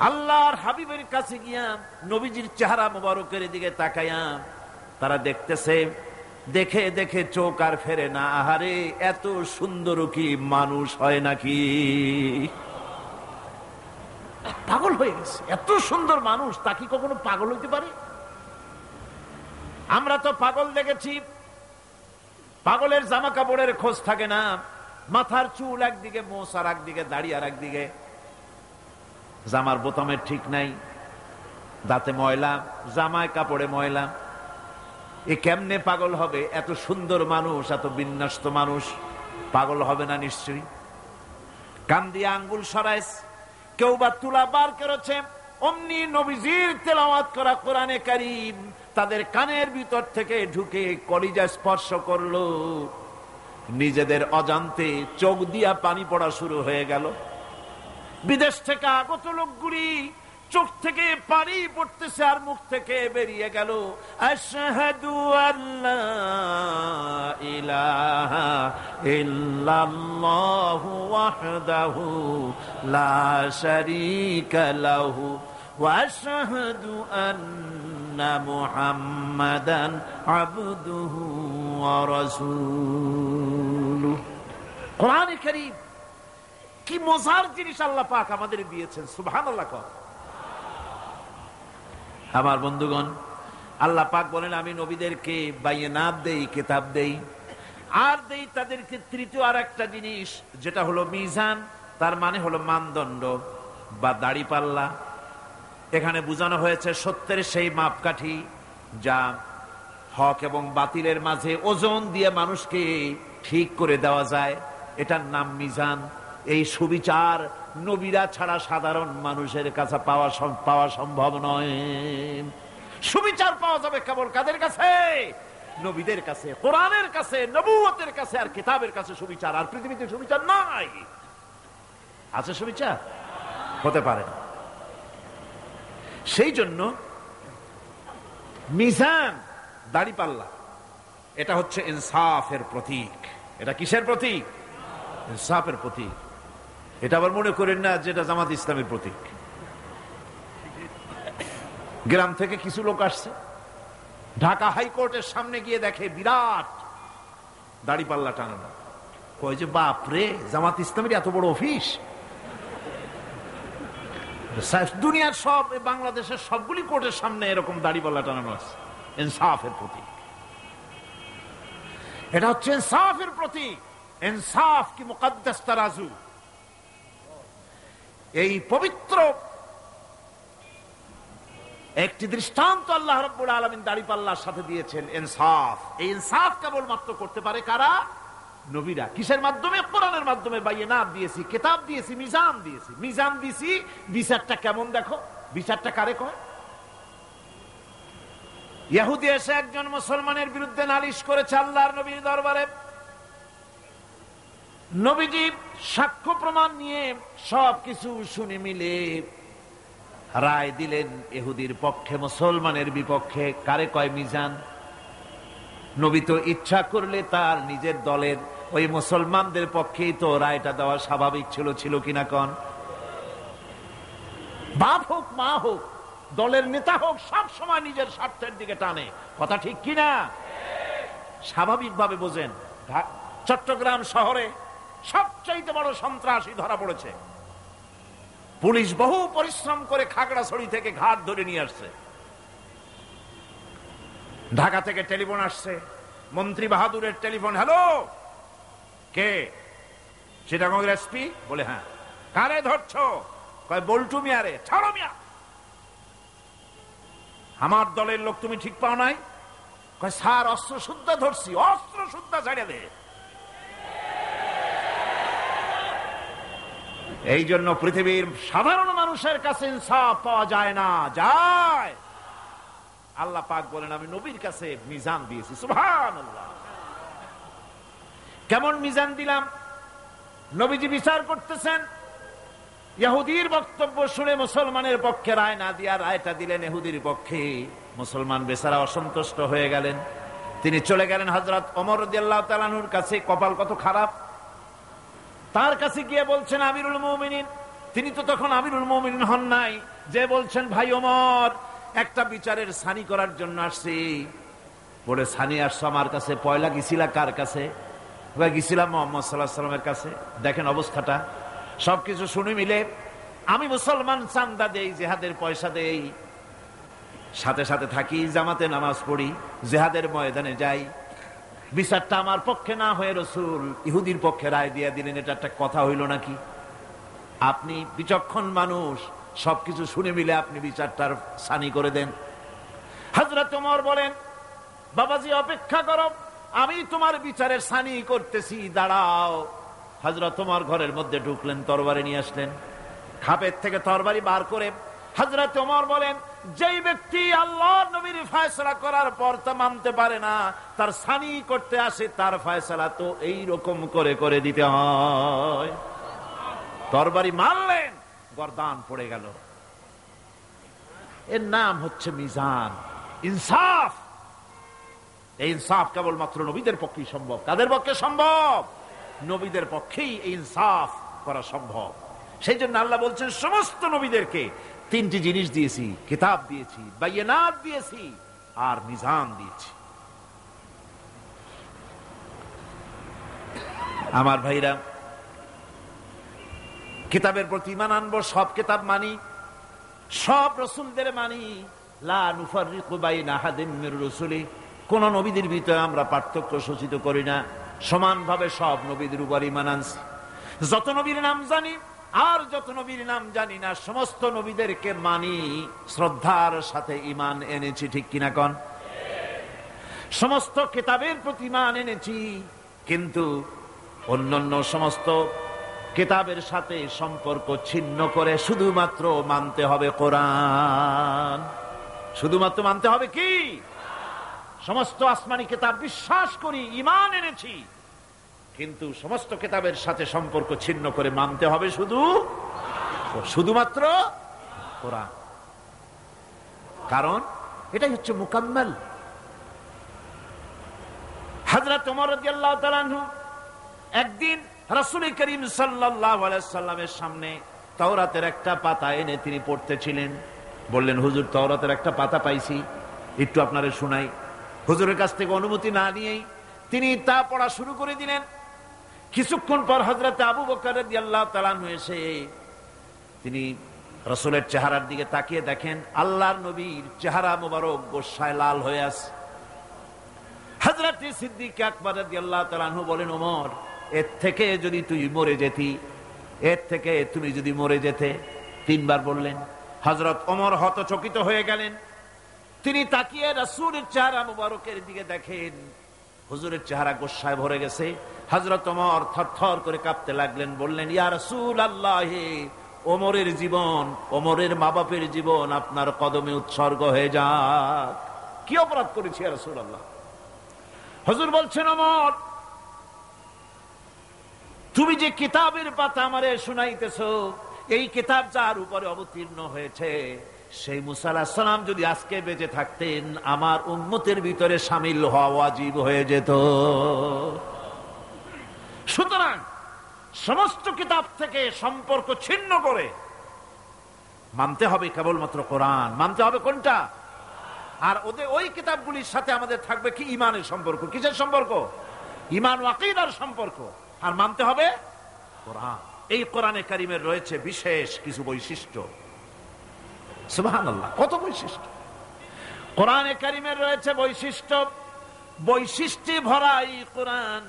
আল্লাহর হাবিবের কাছে গিয়া নবীজির চেহারা মোবারকের দিকে তাকাইয়া তারা দেখতেছে, দেখে দেখে চোখ আর ফেরে না। আহারে, এত সুন্দর কি মানুষ হয় নাকি? পাগল হয়ে গেছে। এত সুন্দর মানুষ, তা কি কখনো পাগল হইতে পারে? আমরা তো পাগল দেখেছি, পাগলের জামা কাপড়ের খোঁজ থাকে না, মাথার চুল একদিকে, মোছ আর একদিকে, দাড়ি আর একদিকে, জামার বোতামের ঠিক নাই, দাঁতে ময়লা, জামায় কাপড়ে ময়লা। এ কেমনে পাগল হবে? এত সুন্দর মানুষ, এত বিন্যস্ত মানুষ, পাগল হবে না নিশ্চয়ই। কান দিয়ে আঙ্গুল সরাইস, কেউ বা তুলা বার করেছে। অমনি নবীজির তেলাওয়াত করা কোরআনে কারীম তাদের কানের ভিতর থেকে ঢুকে কলিজা স্পর্শ করলো। নিজেদের অজান্তে চোখ দিয়া পানি পড়া শুরু হয়ে গেল। বিদেশ থেকে আগত লোকগুলি চোখ থেকে পানি পড়তেছে আর মুখ থেকে বেরিয়ে গেল আশহাদু আল্লা ইলাহা ইল্লাল্লাহু ওয়াহদাহু লা শারীকা লাহু ওয়া আশহাদু আন্না মুহাম্মাদান আবদুহু ওয়া রাসূলুহু। কোরআনে কারীম কি মজার জিনিস আল্লাহ পাক আমাদের দিয়েছেন, সুবহানাল্লাহ। আমার বন্ধুগণ, আল্লাহ পাক বলেন আমি নবীদেরকে বায়নাত দেই, কিতাব দেই, আর দেই তাদেরকে তৃতীয় আর একটা জিনিস, যেটা হলো মিজান। তার মানে হলো মানদণ্ড বা দাড়িপাল্লা। এখানে বোঝানো হয়েছে সত্যের সেই মাপকাঠি যা হক এবং বাতিলের মাঝে ওজন দিয়ে মানুষকে ঠিক করে দেওয়া যায়, এটার নাম মিজান। এই সুবিচার নবীরা ছাড়া সাধারণ মানুষের কাছে পাওয়া সম্ভব নয়। সুবিচার পাওয়া যাবে কেবল কাদের কাছে? নবীদের কাছে, কোরআনের কাছে, নবুয়তের কাছে আর কিতাবের কাছে সুবিচার। আর পৃথিবীতে সুবিচার নাই। আছে সুবিচার? হতে পারে না। সেই জন্য মিজান, দাড়িপাল্লা, এটা হচ্ছে ইনসাফের প্রতীক। এটা কিসের প্রতীক? ইনসাফের প্রতীক। এটা আবার মনে করেন না যেটা জামাত ইসলামের প্রতীক। গ্রাম থেকে কিছু লোক আসছে, ঢাকা হাইকোর্টের সামনে গিয়ে দেখে বিরাট দাড়িপাল্লা টানানো। কয় যে বাপ রে, জামাত ইসলামের এত বড় অফিস! দুনিয়ার সব, বাংলাদেশের সবগুলি কোর্টের সামনে এরকম দাড়িপাল্লা টানানো আছে। ইনসাফের প্রতীক। এটা হচ্ছে ইনসাফের প্রতীক। ইনসাফ কি মুকদ্দাস তারাজু। এই পবিত্র একটি দৃষ্টান্ত আল্লাহ রাব্বুল আলামিন দাড়িপাল্লার সাথে দিয়েছেন, ইনসাফ। এই ইনসাফ কেবলমাত্র করতে পারে কারা? নবীরা। কিসের মাধ্যমে? কোরআনের মাধ্যমে। বায়নাত দিয়েছি, কিতাব দিয়েছি, মিজান দিয়েছি। মিজান দিয়েছি, বিচারটা কেমন দেখো। বিচারটা কারে কয়? ইহুদি এসে একজন মুসলমানের বিরুদ্ধে নালিশ করেছে আল্লাহর নবীর দরবারে। নবীজি সাক্ষ্য প্রমাণ নিয়ে সবকিছু শুনে মিলে রায় দিলেন ইহুদির পক্ষে, মুসলমানের বিপক্ষে। কারে কয় মিজান? নবী তো ইচ্ছা করলে তার নিজের দলের ওই মুসলমানদের পক্ষেই তো রায়টা দেওয়া স্বাভাবিক ছিল। ছিল কিনা কন? বাপ হোক, মা হোক, দলের নেতা হোক, সব সময় নিজের স্বার্থের দিকে টানে। কথা ঠিক কিনা? স্বাভাবিকভাবে বোঝেন, চট্টগ্রাম শহরে সবচাইতে বড় সন্ত্রাসী ধরা পড়েছে। পুলিশ বহু পরিশ্রম করে খাগড়াছড়ি থেকে ঘাট ধরে নিয়ে আসছে। ঢাকা থেকে টেলিফোন আসছে, মন্ত্রী বাহাদুরের টেলিফোন। হ্যালো, কে? চিটাগংয়ের এসপি? বলে হ্যাঁ। কারে ধরছো? কয় বল্টু মিয়া রে। ছাড়ো মিয়া, আমার দলের লোক তুমি ঠিক পাও নাই? কয় স্যার অস্ত্র শুদ্ধা ধরছি। অস্ত্র শুদ্ধা ছাড়িয়ে দে। এই জন্য পৃথিবীর সাধারণ মানুষের কাছে ইনসাফ পাওয়া যায় না, যায় আল্লাহ পাক বলেন আমি নবীর কাছে মিজান দিয়েছি। সুবহানাল্লাহ। কেমন মিজান দিলাম? নবীজি বিচার করতেছেন, ইহুদির বক্তব্য শুনে মুসলমানের পক্ষে রায় না দিয়া রায়টা দিলেন ইহুদির পক্ষে। মুসলমান বেচারা অসন্তুষ্ট হয়ে গেলেন, তিনি চলে গেলেন হযরত ওমর রাদিয়াল্লাহু তাআলা আনহুর কাছে। কপাল কত খারাপ, তার কাছে গিয়ে বলছেন আমিরুল মুমিনিন, তিনি তো তখন আমিরুল মুমিনিন হন নাই, যে বলছেন ভাই ওমর একটা বিচারের সানি করার জন্য আসছি। বলে সানি আসছো আমার কাছে, পয়লা গেছিলা কার কাছে? গেছিলাম মুহাম্মদ সাল্লাল্লাহু আলাইহি ওয়াসাল্লামের কাছে। দেখেন অবস্থাটা, সবকিছু শুনে মিলে আমি মুসলমান চান্দা দেই, জিহাদের পয়সা দেই, সাথে সাথে থাকি, জামাতে নামাজ পড়ি, জিহাদের ময়দানে যাই। বিচারটা আমার পক্ষে না হয়ে রাসূল ইহুদির পক্ষে রায় দিয়ে দিলেন, এটা একটা কথা হইল নাকি? আপনি বিচক্ষণ মানুষ, সবকিছু শুনে মিলে আপনি বিচারটার সানি করে দেন। হযরত ওমর বলেন বাবাজি অপেক্ষা করো, আমি তোমার বিচারের সানি করতেছি, দাঁড়াও। হযরত ওমর ঘরের মধ্যে ঢুকলেন, তরবারি নিয়ে আসলেন, খাপের থেকে তরবারি বার করে হযরত ওমর বলেন যেই ব্যক্তি আল্লাহর নবীর ফয়সালা করার পর তা মানতে পারে না, তার সানি করতে আসে, তার ফয়সালা তো এই রকম করে করে দিতে হয়। তরবারি মারলেন, গর্দান পড়ে গেল। এর নাম হচ্ছে মিজান, ইনসাফ। এই ইনসাফ কেবলমাত্র নবীদের পক্ষেই সম্ভব। কাদের পক্ষে সম্ভব? নবীদের পক্ষেই এই ইনসাফ করা সম্ভব। সেই জন্য আল্লাহ বলছেন সমস্ত নবীদেরকে তিনটি জিনিস দিয়েছি, কিতাব দিয়েছি, বায়িনাত দিয়েছি, আর মিজান দিয়েছি। আমার ভাইরা, কিতাবের প্রতি ঈমান আনবো, সব কিতাব মানি, সব রাসূলদের মানি। লা নুফাররিকু বাইনা আহাদিন মির রুসুলি, কোন নবীদের ভিতরে আমরা পার্থক্য সূচিত করি না, সমানভাবে সব নবীদের উপর ঈমান আনছি। যত নবীর নাম জানি আর যত নবীর নাম জানি না, সমস্ত নবীদেরকে মানি, শ্রদ্ধার সাথে ঈমান এনেছি, ঠিক কিনা কোন? সমস্ত কিতাবের প্রতি ঈমান এনেছি, কিন্তু অন্যান্য সমস্ত কিতাবের সাথে সম্পর্ক ছিন্ন করে শুধুমাত্র মানতে হবে কোরআন। শুধুমাত্র মানতে হবে কি? সমস্ত আসমানি কিতাব বিশ্বাস করি, ঈমান এনেছি, কিন্তু সমস্ত কিতাবের সাথে সম্পর্ক ছিন্ন করে মানতে হবে শুধুমাত্র কোরআন। কারণ এটাই হচ্ছে মুকাম্মাল। হযরত ওমর রাদিয়াল্লাহু তাআলা আনহু একদিন রাসূল করিম সাল্লাল্লাহু আলাইহি সাল্লামের সামনে তাওরাতের একটা পাতা এনে তিনি পড়তেছিলেন। বললেন হুজুর তাওরাতের একটা পাতা পাইছি, একটু আপনারে শোনাই। হুজুরের কাছ থেকে অনুমতি না নিয়েই তিনি তা পড়া শুরু করে দিলেন। কিছুক্ষণ পর হযরত আবু বকর রাদিয়াল্লাহু তাআলা আনহু এসে তিনি রাসূলের চেহারার দিকে তাকিয়ে দেখেন আল্লাহর নবীর চেহারা মোবারক গোসায় লাল হয়ে আছে। হযরত সিদ্দিক আকবর রাদিয়াল্লাহু তাআলা আনহু বলেন ওমর, এর থেকে যদি তুই মরে যেতি, এর থেকে তুমি যদি মরে যেতে, তিনবার বললেন। হযরত ওমর হতচকিত হয়ে গেলেন। তিনি তাকিয়ে রাসূলের চেহারা মোবারকের দিকে দেখেন হুজুরের চেহারা গোসায় ভরে গেছে। হযরত ওমর থরথর করে কাঁপতে লাগলেন, বললেন ইয়া রাসূলুল্লাহ, ওমরের জীবন, ওমরের মা বাপের জীবন আপনার কদমে উৎসর্গ হয়ে যাক। কি অপরাধ করেছি ইয়া রাসূলুল্লাহ? হুজুর বলছেন ওমর, তুমি যে কিতাবের পাতা আমারে শুনাইতেছো, এই কিতাব যার উপরে অবতীর্ণ হয়েছে সেই মুসা আলাইহিস সালাম যদি আজকে বেঁচে থাকতেন, আমার উম্মতের ভিতরে শামিল হওয়া ওয়াজিব হয়ে যেত। সুতরাং সমস্ত কিতাব থেকে সম্পর্ক ছিন্ন করে মানতে হবে কেবলমাত্র কোরআন। মানতে হবে কোনটা? আর ওদের ওই কিতাবগুলির সাথে আমাদের থাকবে কি? ঈমানের সম্পর্ক। কিসের সম্পর্ক? ঈমান ও আকীদার সম্পর্ক। আর মানতে হবে কোরআন। এই কোরআনে কারীমের রয়েছে বিশেষ কিছু বৈশিষ্ট্য। সুবহানাল্লাহ, কত বৈশিষ্ট্য! কোরআনে কারীমের রয়েছে বৈশিষ্ট্য, বৈশিষ্ট্যে ভরা এই কোরআন,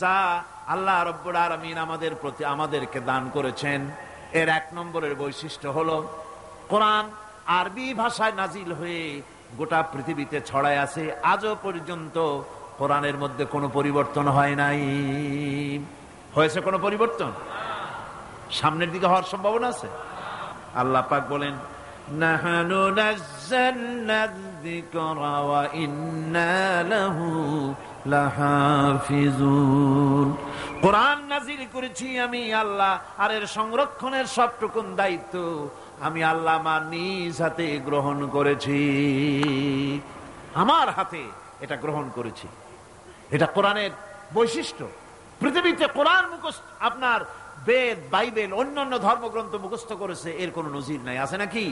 যা আল্লাহ রাব্বুল আলামিন আমাদের প্রতি আমাদেরকে দান করেছেন। এর এক নম্বরের বৈশিষ্ট্য হলো কোরআন আরবি ভাষায় নাজিল হয়ে গোটা পৃথিবীতে ছড়ায় আছে। আজও পর্যন্ত কোরআনের মধ্যে কোনো পরিবর্তন হয় নাই। হয়েছে কোনো পরিবর্তন? সামনের দিকে হওয়ার সম্ভাবনা আছে? আল্লাহ পাক বলেন নাহনু নাযালনা যিকরা ওয়া ইন্না লাহু লাহাফিজুন। কোরআন নাযিল করেছি আমি আল্লাহ, আর এর সংরক্ষণের সবটুকুন দায়িত্ব আমি আল্লাহ আমার নিজ হাতে গ্রহণ করেছি। আমার হাতে এটা গ্রহণ করেছি। এটা কোরআনের বৈশিষ্ট্য। পৃথিবীতে কোরআন মুখস্থ, আপনার বেদ, বাইবেল, অন্যান্য ধর্মগ্রন্থ মুখস্থ করেছে, এর কোনো নজির নাই। আছে নাকি?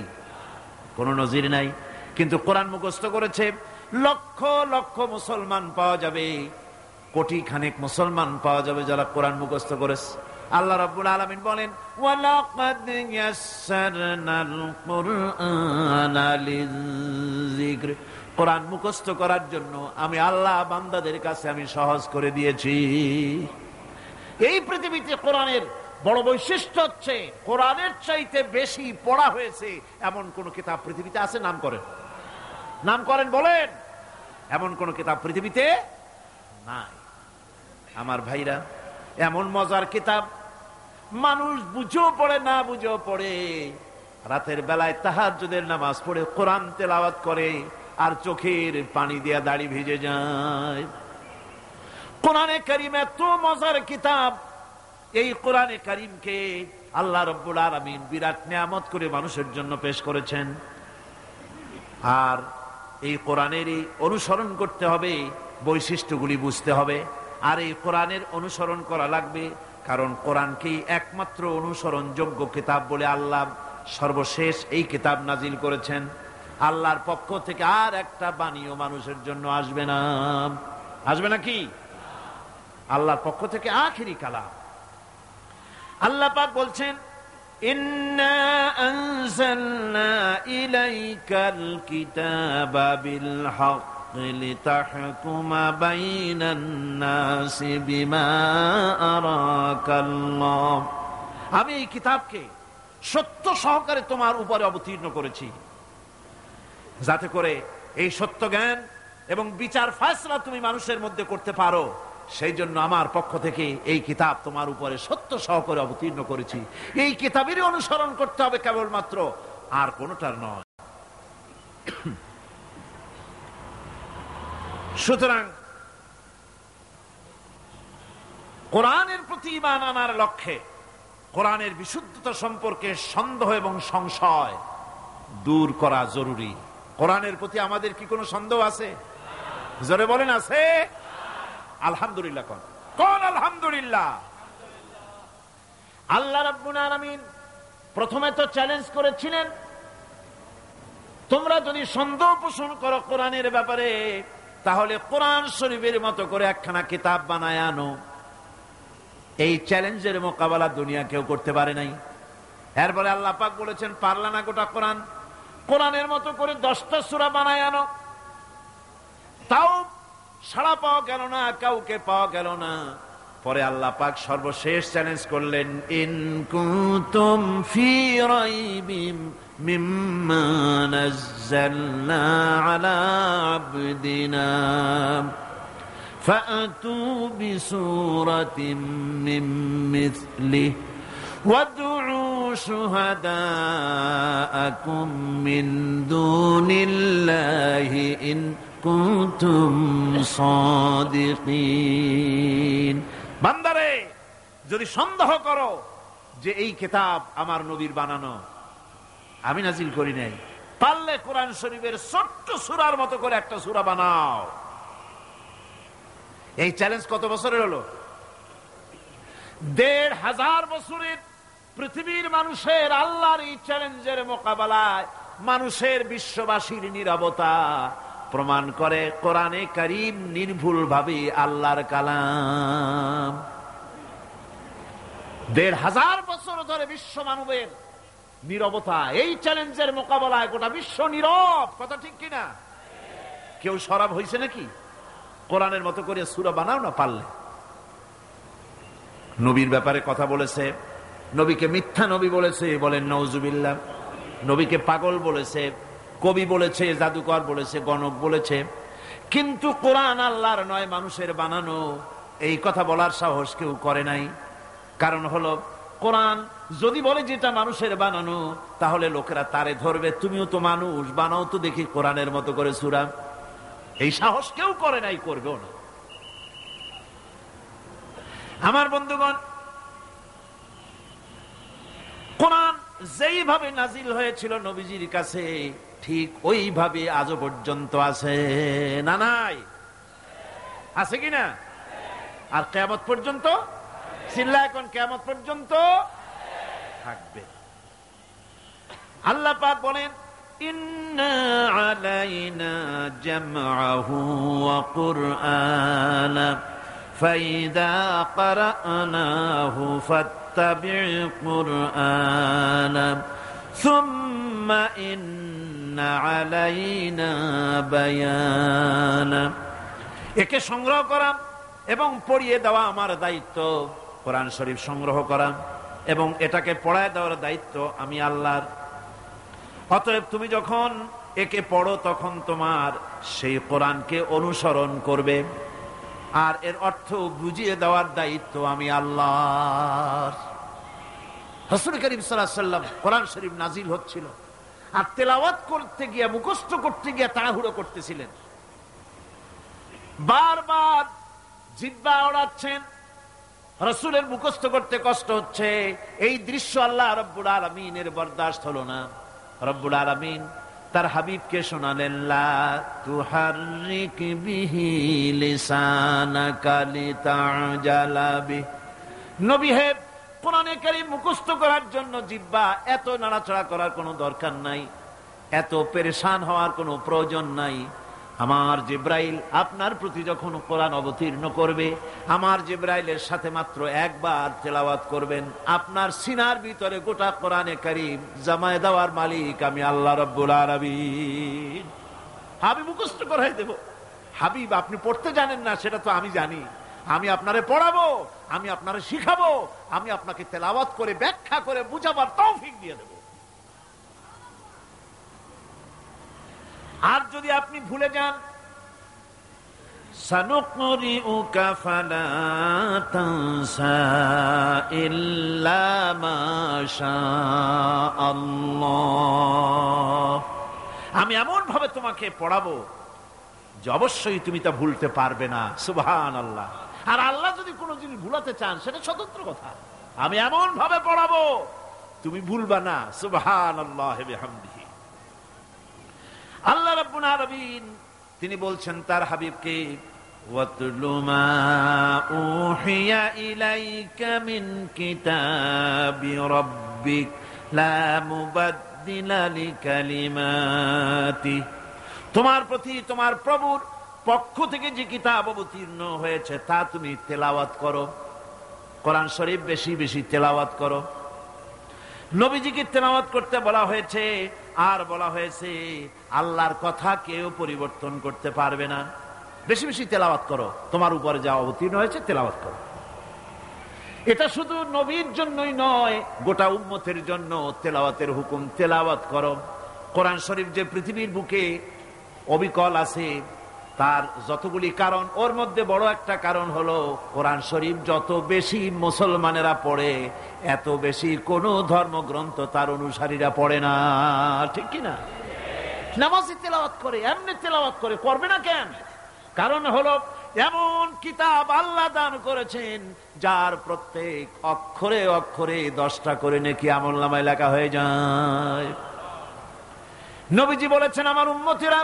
কোনো নজির নাই। কিন্তু কোরআন মুখস্থ করেছে লক্ষ লক্ষ মুসলমান পাওয়া যাবে, কোটি খানেক মুসলমান পাওয়া যাবে যারা কোরআন মুখস্থ করেছে। আল্লাহ রাব্বুল আলামিন বলেন ওয়ালাকাদ ইয়াসসারনাল কুরআনা লিযিকর। কোরআন মুখস্থ করার জন্য আমি আল্লাহ বান্দাদের কাছে আমি সহজ করে দিয়েছি। এই পৃথিবীতে কোরআনের বড় বৈশিষ্ট্য হচ্ছে কোরআনের চাইতে বেশি পড়া হয়েছে এমন কোন কিতাব পৃথিবীতে আছে? নাম করেন, নাম করেন, বলেন। এমন কোন কিতাব পৃথিবীতে নাই। আমার ভাইরা, এমন মজার কিতাব মানুষ বুঝেও পড়ে না বুঝেও পড়ে, রাতের বেলায় তাহাজ্জুদের নামাজ পড়ে কোরআন তেলাওয়াত করে আর চোখের পানি দিয়ে দাড়ি ভিজে যায়। কোরআনে কারীম এত মজার কিতাব, এই কোরআনে কারীমকে আল্লাহ রাব্বুল আলামিন বিরাট নিয়ামত করে মানুষের জন্য পেশ করেছেন। আর এই কোরআনেরই অনুসরণ করতে হবে, বৈশিষ্ট্যগুলি বুঝতে হবে। আর এই কোরআনের অনুসরণ করা লাগবে, কারণ কোরআনকেই একমাত্র অনুসরণযোগ্য কিতাব বলে আল্লাহ সর্বশেষ এই কিতাব নাজিল করেছেন। আল্লাহর পক্ষ থেকে আর একটা বাণীও মানুষের জন্য আসবে না। আসবে নাকি? আল্লাহর পক্ষ থেকে আখিরি কালাম। আল্লাহ পাক বলছেন ইন্না আনজালনা ইলাইকাল কিতাবা বিল হক লিতাহকুমা বাইনান নাসি বিমা আরাকাল্লাহ। আমি এই কিতাবকে সত্য সহকারে তোমার উপরে অবতীর্ণ করেছি, যাতে করে এই সত্য জ্ঞান এবং বিচার ফয়সালা তুমি মানুষের মধ্যে করতে পারো। সেই জন্য আমার পক্ষ থেকে এই কিতাব তোমার উপরে সত্য সহকারে অবতীর্ণ করেছি। এই কিতাবেরই অনুসরণ করতে হবে কেবলমাত্র, আর কোনটার নয়। সুতরাং কোরআনের প্রতি ঈমান আনার লক্ষ্যে কোরআনের বিশুদ্ধতা সম্পর্কে সন্দেহ এবং সংশয় দূর করা জরুরি। কোরআনের প্রতি আমাদের কি কোনো সন্দেহ আছে? জোরে বলেন, আছে? আলহামদুলিল্লাহ কোন কোন আলহামদুলিল্লাহ। আল্লাহ রাব্বুল আলামিন প্রথমে তো চ্যালেঞ্জ করেছিলেন, তোমরা যদি সন্দেহ পোষণ করো কোরআনের ব্যাপারে, তাহলে কোরআন শরীফের মতো করে একখানা কিতাব বানায় আনো। এই চ্যালেঞ্জের মোকাবেলা দুনিয়া কেউ করতে পারে নাই। এরপরে আল্লাহ পাক বলেছেন, পারলা না গোটা কোরআন, কোরআনের মতো করে 10টা সূরা বানায় আনো। তাও সাড়া পাওয়া গেল না, কাউকে পাওয়া গেল না। পরে আল্লাহ পাক সর্বশেষ চ্যালেঞ্জ করলেন, ইন কুনতুম ফি রাইবিম মিম্মা নাযালনা আলা আবদিনা ফাআতু বিসূরাতিন মিন মিসলিহি ওয়াদউ শুহাদাআকুম মিন দুনিল্লাহি ইন কুনতুম সাদিকিন। বান্দারে, যদি সন্দেহ করো যে এই কিতাব আমার নবীর বানানো, আমি নাজিল করি নাই, পারলে কোরআন শরীফের ছোট্ট সূরার মতো করে একটা সূরা বানাও। এই চ্যালেঞ্জ কত বছরের হলো? ১৫০০ বছরের পৃথিবীর মানুষের আল্লাহর এই চ্যালেঞ্জের মোকাবেলায় মানুষের, বিশ্ববাসীর নীরবতা প্রমাণ করে কোরআনে কারীম নির্ভুল ভাবে আল্লাহর কালাম। ১৫০০ বছর ধরে বিশ্ব মানবের নীরবতা, এই চ্যালেঞ্জের মোকাবেলায় গোটা বিশ্ব নীরব। কথা ঠিক কিনা? কেউ সরব হয়েছে নাকি? কোরআনের মতো করে সূরা বানাও না পারলে। নবীর ব্যাপারে কথা বলেছে, নবীকে মিথ্যা নবী বলেছে, বলেন নাউজুবিল্লাহ। নবীকে পাগল বলেছে, কবি বলেছে, জাদুকর বলেছে, গণক বলেছে। কিন্তু কোরআন আল্লাহর নয়, মানুষের বানানো, এই কথা বলার সাহস কেউ করে নাই। কারণ হলো কোরআন যদি বলে যেটা মানুষের বানানো, তাহলে লোকেরা তারে ধরবে, তুমিও তো মানুষ, বানাও তো দেখি কোরআনের মতো করে সূরা। এই সাহস কেউ করে নাই, করবেও না। আমার বন্ধুগণ, কোরআন যেইভাবে নাজিল হয়েছিল নবীজির কাছে, ঠিক ওইভাবে আজও পর্যন্ত আছে না? নাই? আছে কিনা? আর কিয়ামত পর্যন্ত, চিল্লা এখন, কিয়ামত পর্যন্ত থাকবে। আল্লাহ পাক বলেন, ইন্না আলাইনা জামআহু ওয়া কুরআনা ফাইদা ক্বারানাহু ফাত্তাবি' কুরআনা সুম্মা ইন্না আলাইনা বায়ানা। একে সংগ্রহ করা এবং পড়িয়ে দেওয়া আমার দায়িত্ব। কোরআন শরীফ সংগ্রহ করা এবং এটাকে পড়ায় দেওয়ার দায়িত্ব আমি আল্লাহর। অতএব তুমি যখন একে পড়ো, তখন তোমার সেই কোরআনকে অনুসরণ করবে, আর এর অর্থ বুঝিয়ে দেওয়ার দায়িত্ব আমি আল্লাহর। রাসূল করিম সাল্লাল্লাহু আলাইহি ওয়াসাল্লাম কোরআন শরীফ নাজিল হচ্ছিল, আর তেলাওয়াত করতে গিয়ে, মুখস্থ করতে গিয়ে তাড়াহুড়ো করতেছিলেন। বারবার জিহ্বা ওড়াচ্ছেন, রাসূলের মুখস্থ করতে কষ্ট হচ্ছে। এই দৃশ্য আল্লাহ রাব্বুল আলামিনের বরদাশত হলো না। রব্বুল আলামিন তার হাবিবকে শোনালেন, লা তুহাররিক বিহি লিসানাকা লিতাজালা বিহি। নবী হে, কোরআনে কারীম মুখস্থ করার জন্য জিহ্বা এত নাড়াচাড়া করার কোনো দরকার নাই, এত পেরেশান হওয়ার কোনো প্রয়োজন নাই। আমার জিব্রাইল আপনার প্রতি যখন কোরআন অবতীর্ণ করবে, আমার জিব্রাইলের সাথে মাত্র একবার তেলাওয়াত করবেন, আপনার সিনার ভিতরে গোটা কোরআনে কারীম জামায়ে দেওয়ার মালিক আমি আল্লাহ রাব্বুল আলামিন। আমি মুখস্থ করাই দেব। হাবিব, আপনি পড়তে জানেন না, সেটা তো আমি জানি। আমি আপনারে পড়াবো, আমি আপনারে শিখাবো, আমি আপনাকে তেলাওয়াত করে ব্যাখ্যা করে বুঝাবার তৌফিক দিয়ে দেব। আর যদি আপনি ভুলে যান, সানুকরিউকা ফালা তানসা ইল্লা মা শাআল্লাহ। আমি এমন ভাবে তোমাকে পড়াবো যে অবশ্যই তুমি তা ভুলতে পারবে না। সুবহানাল্লাহ। আর আল্লাহ যদি কোনো জিনিস ভুলাতে চান, সেটা স্বতন্ত্র কথা। আমি এমন ভাবে পড়াবো তুমি ভুলবা না। সুবহানাল্লাহ ওয়া বিহামদিহি। আল্লাহ রাব্বুল আলামিন তিনি বলছেন তার হাবিবকে, ওয়াতলু মা উহিয়া ইলাইকা মিন কিতাবি রাব্বিক লা মুবাদদিলা লিকালিমাতি। তোমার প্রতি তোমার প্রভুর পক্ষ থেকে যে কিতাব অবতীর্ণ হয়েছে তা তুমি তেলাওয়াত করো। কোরআন শরীফ বেশি বেশি তেলাওয়াত করো। নবীজিকে তেলাওয়াত করতে বলা হয়েছে, আর বলা হয়েছে আল্লাহর কথা কেউ পরিবর্তন করতে পারবে না। বেশি বেশি তেলাওয়াত করো, তোমার উপরে যা অবতীর্ণ হয়েছে তেলাওয়াত করো। এটা শুধু নবীর জন্যই নয়, গোটা উম্মতের জন্য তেলাওয়াতের হুকুম। তেলাওয়াত করো। কোরআন শরীফ যে পৃথিবীর বুকে অবিকল আছে, তার যতগুলি কারণ, ওর মধ্যে বড় একটা কারণ হলো কোরআন শরীফ যত বেশি মুসলমানেরা পড়ে, এত বেশি কোন ধর্মগ্রন্থ তার অনুসারীরা পড়ে না। ঠিক কিনা? নামাজে তেলাওয়াত করে, এমনি তেলাওয়াত করে, করবে না কেন? কারণ হলো এমন কিতাব আল্লাহ দান করেছেন যার প্রত্যেক অক্ষরে অক্ষরে 10টা করে নেকি আমলনামায় লেখা হয়ে যায়। নবীজি বলেছেন, আমার উম্মতিরা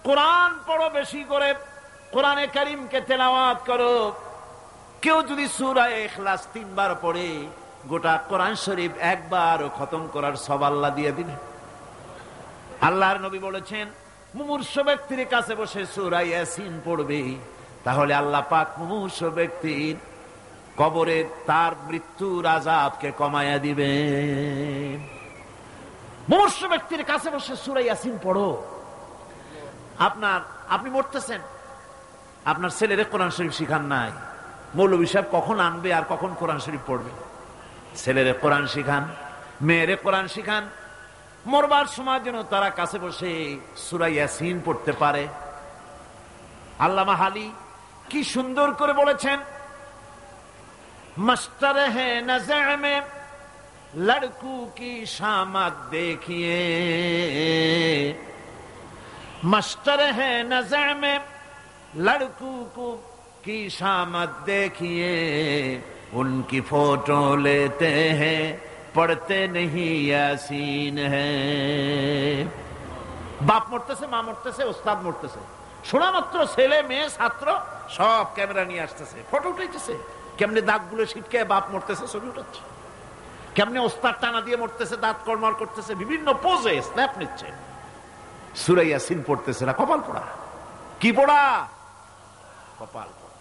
কোরআন পড়ো বেশি করে, কোরআনে কারীমকে তেলাওয়াত করো। কেউ যদি সূরা ইখলাস 3 বার পড়ে, গোটা কোরআন শরীফ একবার খতম করার সওয়াব আল্লাহ দিয়ে দিবেন। আল্লাহর নবী বলেছেন, মুমূর্ষু ব্যক্তির কাছে বসে সূরা ইয়াসিন পড়বে, তাহলে আল্লাহ পাক মুমূর্ষু ব্যক্তির কবরে তার মৃত্যুর আযাবকে কমায়া দিবেন। মুমূর্ষু ব্যক্তির কাছে বসে সূরা ইয়াসিন পড়ো। আপনি মরতেছেন, আপনার ছেলেরে কোরআন শরীফ শিখান নাই, মৌলভী সাহেব কখন আনবে আর কখন কোরআন শরীফ পড়বে? ছেলেরে কোরআন শিখান, মেয়েরে কোরআন শিখান, মরবার সময় যেন তারা কাছে বসে সূরা ইয়াসিন পড়তে পারে। আল্লামা হালি কি সুন্দর করে বলেছেন, মাস্টার হে নজর মে लड़कू की शामत देखिए, मस्टर है नजर में लड़कू को की शामत देखिए, उनकी फोटो लेते हैं पढ़ते नहीं यासीन है। বাপ মরতেছে, মা মরতেছে, ওস্তাদ মরতেছে, শোনা মাত্র ছেলে মেয়ে ছাত্র সব ক্যামেরা নিয়ে আসতেছে, ফটো উঠাইতেছে। কেমনে দাগগুলো ছিটকে বাপ মরতেছে ছবি উঠাচ্ছে, কেমনে ওস্তাদ টানা দিয়ে মরতেছে, দাঁত কড়মড় করতেছে, বিভিন্ন পোজে স্ন্যাপ নিচ্ছে, সূরা ইয়াসিন পড়তেছে না। কপাল পোড়া। কি পোড়া? কপাল পোড়া।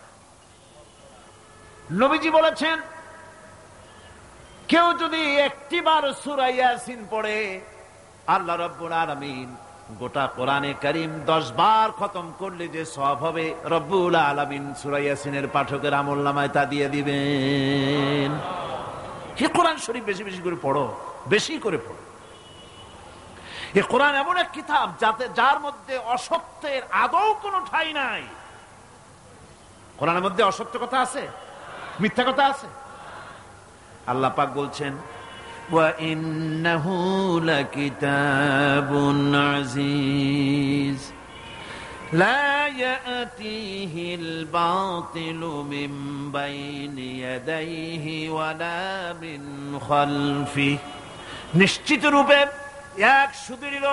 নবীজি বলেছেন, কেউ যদি একটিবার সূরা ইয়াসিন পড়ে, আল্লাহ রাব্বুল আলামিন গোটা কোরআনে কারীম 10 বার খতম করলে যে সওয়াব হবে, রব্বুল আলামিন সূরা ইয়াসিনের পাঠকের আমলনামায় তা দিয়ে দিবেন। এই কোরআন শরীফ বেশি বেশি করে পড়ো, বেশি করে পড়ো। এই কোরআন এমন এক কিতাব যার মধ্যে অসত্যের আদৌ কোনো ঠাঁই নাই। কোরআনের মধ্যে অসত্য কথা আছে? মিথ্যা কথা আছে? আল্লাহ পাক বলছেন, وَإِنَّهُ لَكِتَابٌ عَزِيزٌ لَا يَأْتِيهِ الْبَاطِلُ مِنْ بَيْنِ يَدَيْهِ وَلَا مِنْ خَلْفِهِ। নিশ্চিত রূপে এক সুদৃঢ়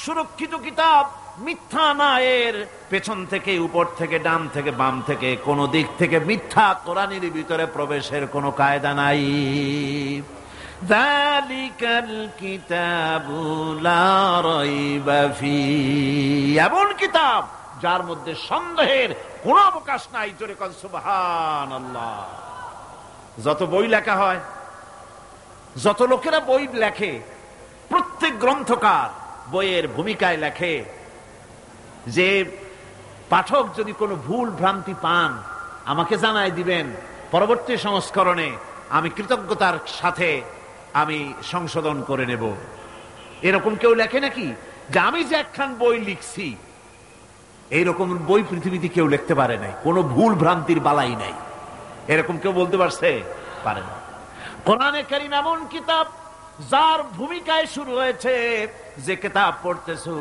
সুরক্ষিত কিতাব, মিথ্যা না এর পেছন থেকে, উপর থেকে, ডান থেকে, বাম থেকে, কোন দিক থেকে মিথ্যা কোরআনের ভিতরে প্রবেশের কোনো কায়দা নাই। যালিকাল কিতাবু লা রাইবা ফীহি, এমন কিতাব যার মধ্যে সন্দেহের কোনো অবকাশ নাই। জোরে কোন সুবহানাল্লাহ। যত বই লেখা হয়, যত লোকেরা বই লেখে, প্রত্যেক গ্রন্থকার বইয়ের ভূমিকায় লেখে যে পাঠক যদি কোনো ভুল ভ্রান্তি পান আমাকে জানাই দিবেন, পরবর্তী সংস্করণে আমি কৃতজ্ঞতার সাথে আমি সংশোধন করে নেব। এরকম কেউ লেখে নাকি? যে আমি যে একখান বই লিখছি, এইরকম বই পৃথিবীতে কেউ লিখতে পারে নাই, কোনো ভুল ভ্রান্তির বালাই নাই। এরকম কেউ বলতে পারছে? পারে না। কোরআনে কারীম এমন কিতাব যার ভূমিকায় শুরু হয়েছে, যে কিতাব পড়তেছো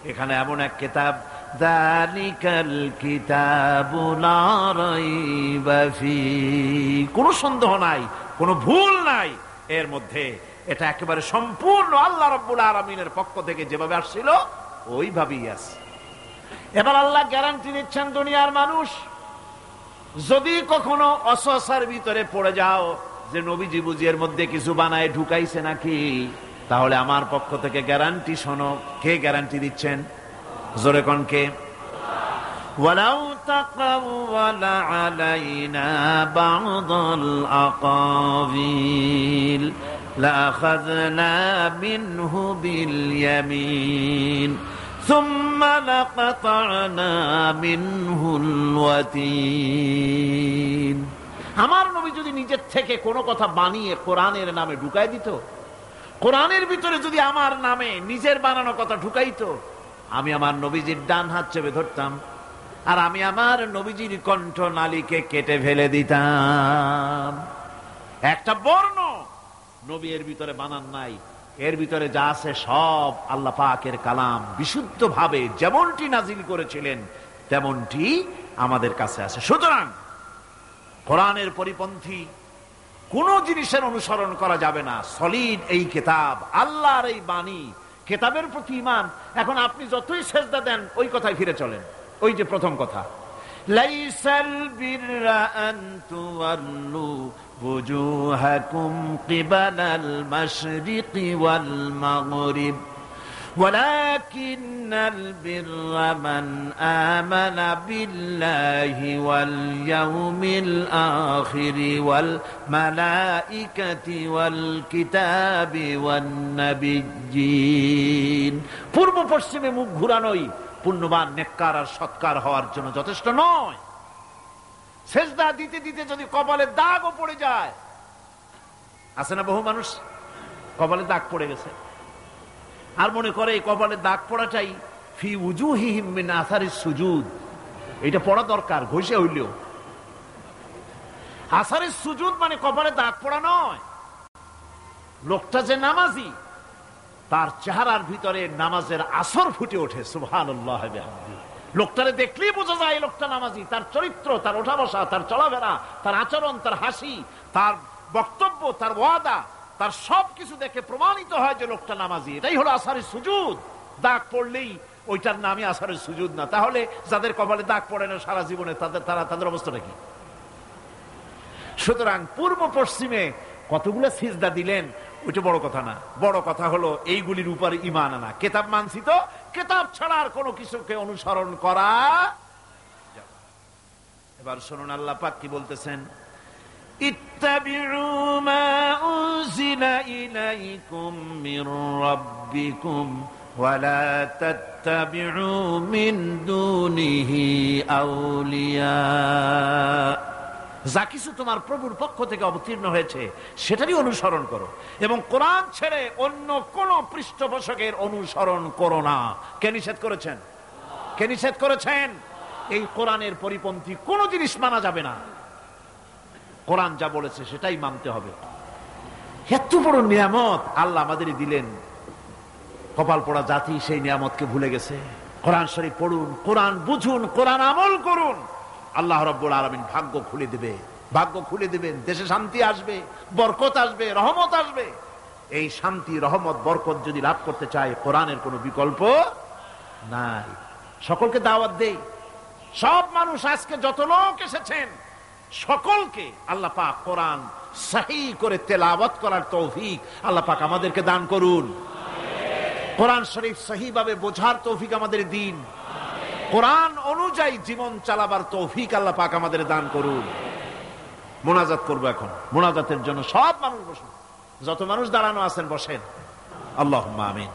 এখানে এমন এক কিতাব, যালিকাল কিতাবু লা রাইবা ফীহি, কোনো সন্দেহ নাই, কোনো ভুল নাই এর মধ্যে। এটা একেবারে সম্পূর্ণ আল্লাহ রাব্বুল আলামিনের পক্ষ থেকে যেভাবে আসছিল ওইভাবেই আছে। এবার আল্লাহ গ্যারান্টি দিচ্ছেন, দুনিয়ার মানুষ যদি কখনো অসসার ভিতরে পড়ে যাও যে নবীজি বুঝি এর মধ্যে কিছু বানায় ঢুকাইছে নাকি, তাহলে আমার পক্ষ থেকে গ্যারান্টি শোনো। কে গ্যারান্টি দিচ্ছেন? জোরে কোন কে? ওয়ালাউ তাকাওয়ালা আলাইনা বা'দাল আকাবিল লাআখাযনা মিনহু বিল ইয়ামিন সুম্মা লাকাতা'না মিনহুল ওয়াতিন। আমার নবী যদি নিজের থেকে কোনো কথা বানিয়ে কোরআনের নামে ঢুকাই দিত, কোরআনের ভিতরে যদি আমার নামে নিজের বানানো কথা ঢুকাইতো, আমি আমার নবীজির ডান হাত চেপে ধরতাম, আর আমি আমার নবীজির কণ্ঠ নালীকে কেটে ফেলে দিতাম। একটা বর্ণ নবী এর ভিতরে বানান নাই, এর ভিতরে যা আছে সব আল্লাহ পাকের কালাম, বিশুদ্ধ ভাবে যেমনটি নাজিল করেছিলেন তেমনটি আমাদের কাছে আছে। সুতরাং কোরআনের পরিপন্থী কোন জিনিসের অনুসরণ করা যাবে না। সলিড এই কিতাব, আল্লাহর এই বাণী, কিতাবের প্রতি ঈমান। এখন আপনি যতই সেজদা দেন ওই কথায় ফিরে চলেন। ওই যে প্রথম কথা, লাইসাল বিররা আন তুওয়াল্লু বুজুহাকুম কিবালাল মাশরিকি ওয়াল মাগরিব ولكن البر من آمن بالله واليوم الآخر والملائكة والكتاب والنبيين। পূর্ব পশ্চিমে মুখ ঘুরানোই পুণ্যবান নেককার আর সৎকার হওয়ার জন্য যথেষ্ট নয়। সেজদা দিতে দিতে যদি কপালে দাগও পড়ে যায়, আছে না বহু মানুষ কপালে দাগ পড়ে গেছে আর মনে করে এই কপালে দাগ পড়াটাই ফি উজুহিহিম মিন আসারিস সুজুদ, এটা পড়া দরকার ঘষে হইলেও। আসারিস সুজুদ মানে কপালে দাগ পড়া নয়। লোকটা যে নামাজি, তার চেহারার ভিতরে নামাজের আসর ফুটে ওঠে। সুবহানাল্লাহ। লোকটারে দেখলেই বোঝা যায় লোকটা নামাজি। তার চরিত্র, তার ওঠা বসা, তার চলাফেরা, তার আচরণ, তার হাসি, তার বক্তব্য, তার ওয়াদা, তার সবকিছু দেখে প্রমাণিত হয় যে লোকটা নামাজি। এটাই হলো আসরের সুজুদ। দাগ পড়লেই ওইটার নামই আসরের সুজুদ না। তাহলে যাদের কপালে দাগ পড়ে না সারা জীবনে, তাদের অবস্থাটা কি? সুতরাং পূর্ব পশ্চিমে কতগুলো সিজদা দিলেন ওইটা বড় কথা না। বড় কথা হলো এইগুলির উপরে ঈমান আনা। কিতাব মানছি তো, কিতাব ছাড়া আর কোনো কিছুকে অনুসরণ করা। এবার শুনুন আল্লাহ পাক কি বলতেছেন, ইত্তাবিউ মা উনজিলা ইলাইকুম মির রাব্বিকুম ওয়া লা তাত্তাবিউ মিন দুনিহি আউলিয়া। যা কিছু তোমার প্রভুর পক্ষ থেকে অবতীর্ণ হয়েছে সেটারই অনুসরণ করো, এবং কোরআন ছেড়ে অন্য কোন পৃষ্ঠপোষকের অনুসরণ করো না। কে নিষেধ করেছেন? কে নিষেধ করেছেন? এই কোরআনের পরিপন্থী কোন জিনিস মানা যাবে না। কোরআন যা বলেছে সেটাই মানতে হবে। এত বড় নিয়ামত আল্লাহ আমাদের দিলেন, কপাল পোড়া জাতি সেই নিয়ামতকে ভুলে গেছে। কোরআন শরীফ পড়ুন, কোরআন বুঝুন, কোরআন আমল করুন। আল্লাহ রাব্বুল আলামিন ভাগ্য খুলে দেবে, ভাগ্য খুলে দেবেন। দেশে শান্তি আসবে, বরকত আসবে, রহমত আসবে। এই শান্তি, রহমত, বরকত যদি লাভ করতে চায় কোরআনের কোনো বিকল্প নাই। সকলকে দাওয়াত দেই, সব মানুষ আজকে যত লোক এসেছেন সকলকে আল্লাহ পাক কোরআন সহিহ করে তেলাওয়াত করার তৌফিক আল্লাহ পাক আমাদেরকে দান করুন। কোরআন শরীফ সহিভাবে বোঝার তৌফিক আমাদের দিন। কোরআন অনুযায়ী জীবন চালাবার তৌফিক আল্লাহ পাক আমাদের দান করুন। মোনাজাত করবো এখন। মোনাজাতের জন্য সব মানুষ বসুন, যত মানুষ দাঁড়ানো আছেন বসেন। আল্লাহুম্মা আমিন।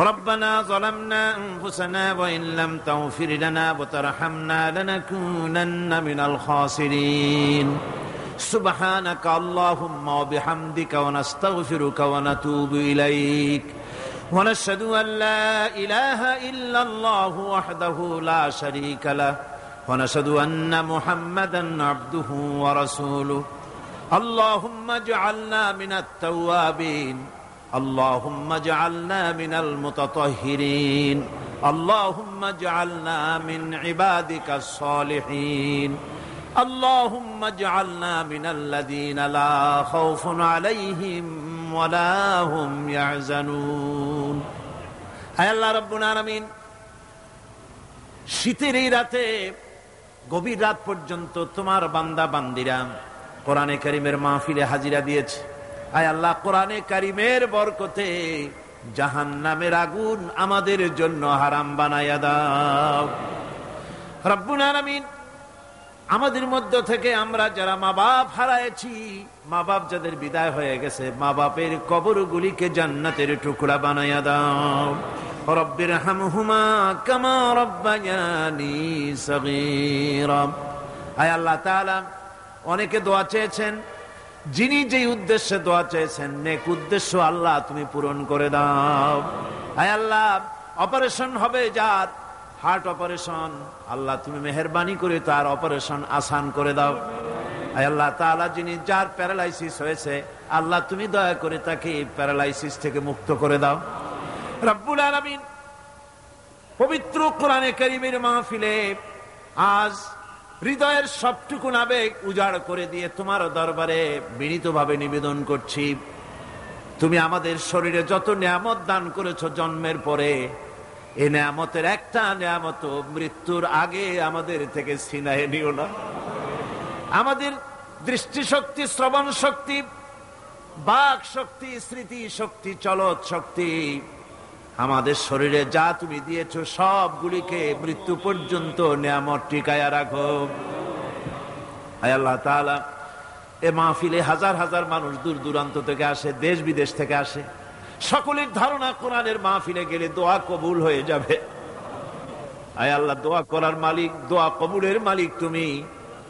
ربنا ظلمنا أنفسنا وإن لم تغفر لنا وترحمنا لنكونن من الخاسرين سبحانك اللهم وبحمدك ونستغفرك ونتوب إليك ونشهد أن لا إله إلا الله وحده لا شريك له ونشهد أن محمدا عبده ورسوله اللهم اجعلنا من التوابين اللهم اجعلنا من المتطهرين اللهم اجعلنا من عبادك الصالحين اللهم اجعلنا من الذين لا خوف عليهم ولا هم يحزنون আয় আল্লাহ রাব্বুল আলামিন, শীতের এই রাতে গভীর রাত পর্যন্ত তোমার বান্দা বান্দিরা কোরআনে কারীমের মাহফিলে হাজিরা দিয়েছে। আয় আল্লাহ, কোরআনে কারীমের বরকতে জাহান্নামের আগুন আমাদের জন্য হারাম বানায়া দাও রব্বুল আলামিন। আমাদের মধ্য থেকে আমরা যারা মা বাপ হারাইছি, মা বাপ যাদের বিদায় হয়ে গেছে, মা বাপের কবরগুলিকে জান্নাতের টুকরা বানায়া দাও। রব্বিরহামহুমা কামা রাব্বায়ানি সগীরা। আয় আল্লাহ তাআলা, অনেকে দোয়া চেয়েছেন, যিনি যেই উদ্দেশ্যে দোয়া চেয়েছেন নেক উদ্দেশ্য আল্লাহ তুমি পূরণ করে দাও। আয় আল্লাহ, অপারেশন হবে যার, হার্ট অপারেশন, আল্লাহ তুমি মেহেরবানি করে তার অপারেশন আসান করে দাও। আয় আল্লাহ তাআলা, যিনি যার প্যারালাইসিস হয়েছে আল্লাহ তুমি দয়া করে তাকে প্যারালাইসিস থেকে মুক্ত করে দাও রব্বুল আলামিন। পবিত্র কোরআনে কারীমের মাহফিলে আজ হৃদয়ের সবটুকুন আবেগ উজাড় করে দিয়ে তোমার দরবারে বিনীতভাবে নিবেদন করছি, তুমি আমাদের শরীরে যত নিয়ামত দান করেছো জন্মের পরে, এই নিয়ামতের একটা নিয়ামত মৃত্যুর আগে আমাদের থেকে ছিনায় নিও না। আমাদের দৃষ্টিশক্তি, শ্রবণ শক্তি, বাক শক্তি, স্মৃতি শক্তি, চলৎ শক্তি, আমাদের শরীরে যা তুমি দিয়েছো সবগুলিকে মৃত্যু পর্যন্ত নিয়ামত টিকায়া রাখো। আয় আল্লাহ তাআলা, এ মাহফিলে হাজার হাজার মানুষ দূর দূরান্ত থেকে আসে, দেশ বিদেশ থেকে আসে। সকলের ধারণা কোরআনের মাহফিলে গেলে দোয়া কবুল হয়ে যাবে। আয় আল্লাহ, দোয়া করার মালিক, দোয়া কবুলের মালিক তুমি।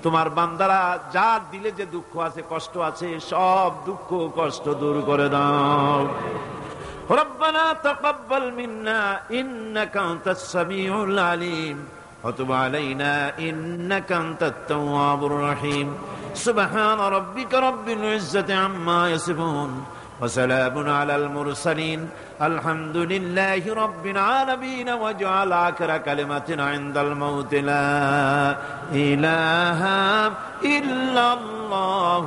তোমার বান্দারা যার দিলে যে দুঃখ আছে, কষ্ট আছে, সব দুঃখ কষ্ট দূর করে দাও। ربنا تقبل منا إنك أنت السميع العليم وتب علينا إنك أنت التواب الرحيم سبحان ربك رب العزة عما يصفون وسلام على المرسلين الحمد لله رب العالمين واجعل آخر كلمتنا عند الموت لا إله إلا الله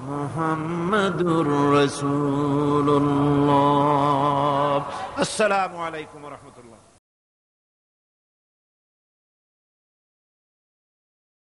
محمد رسول الله السلام عليكم ورحمة الله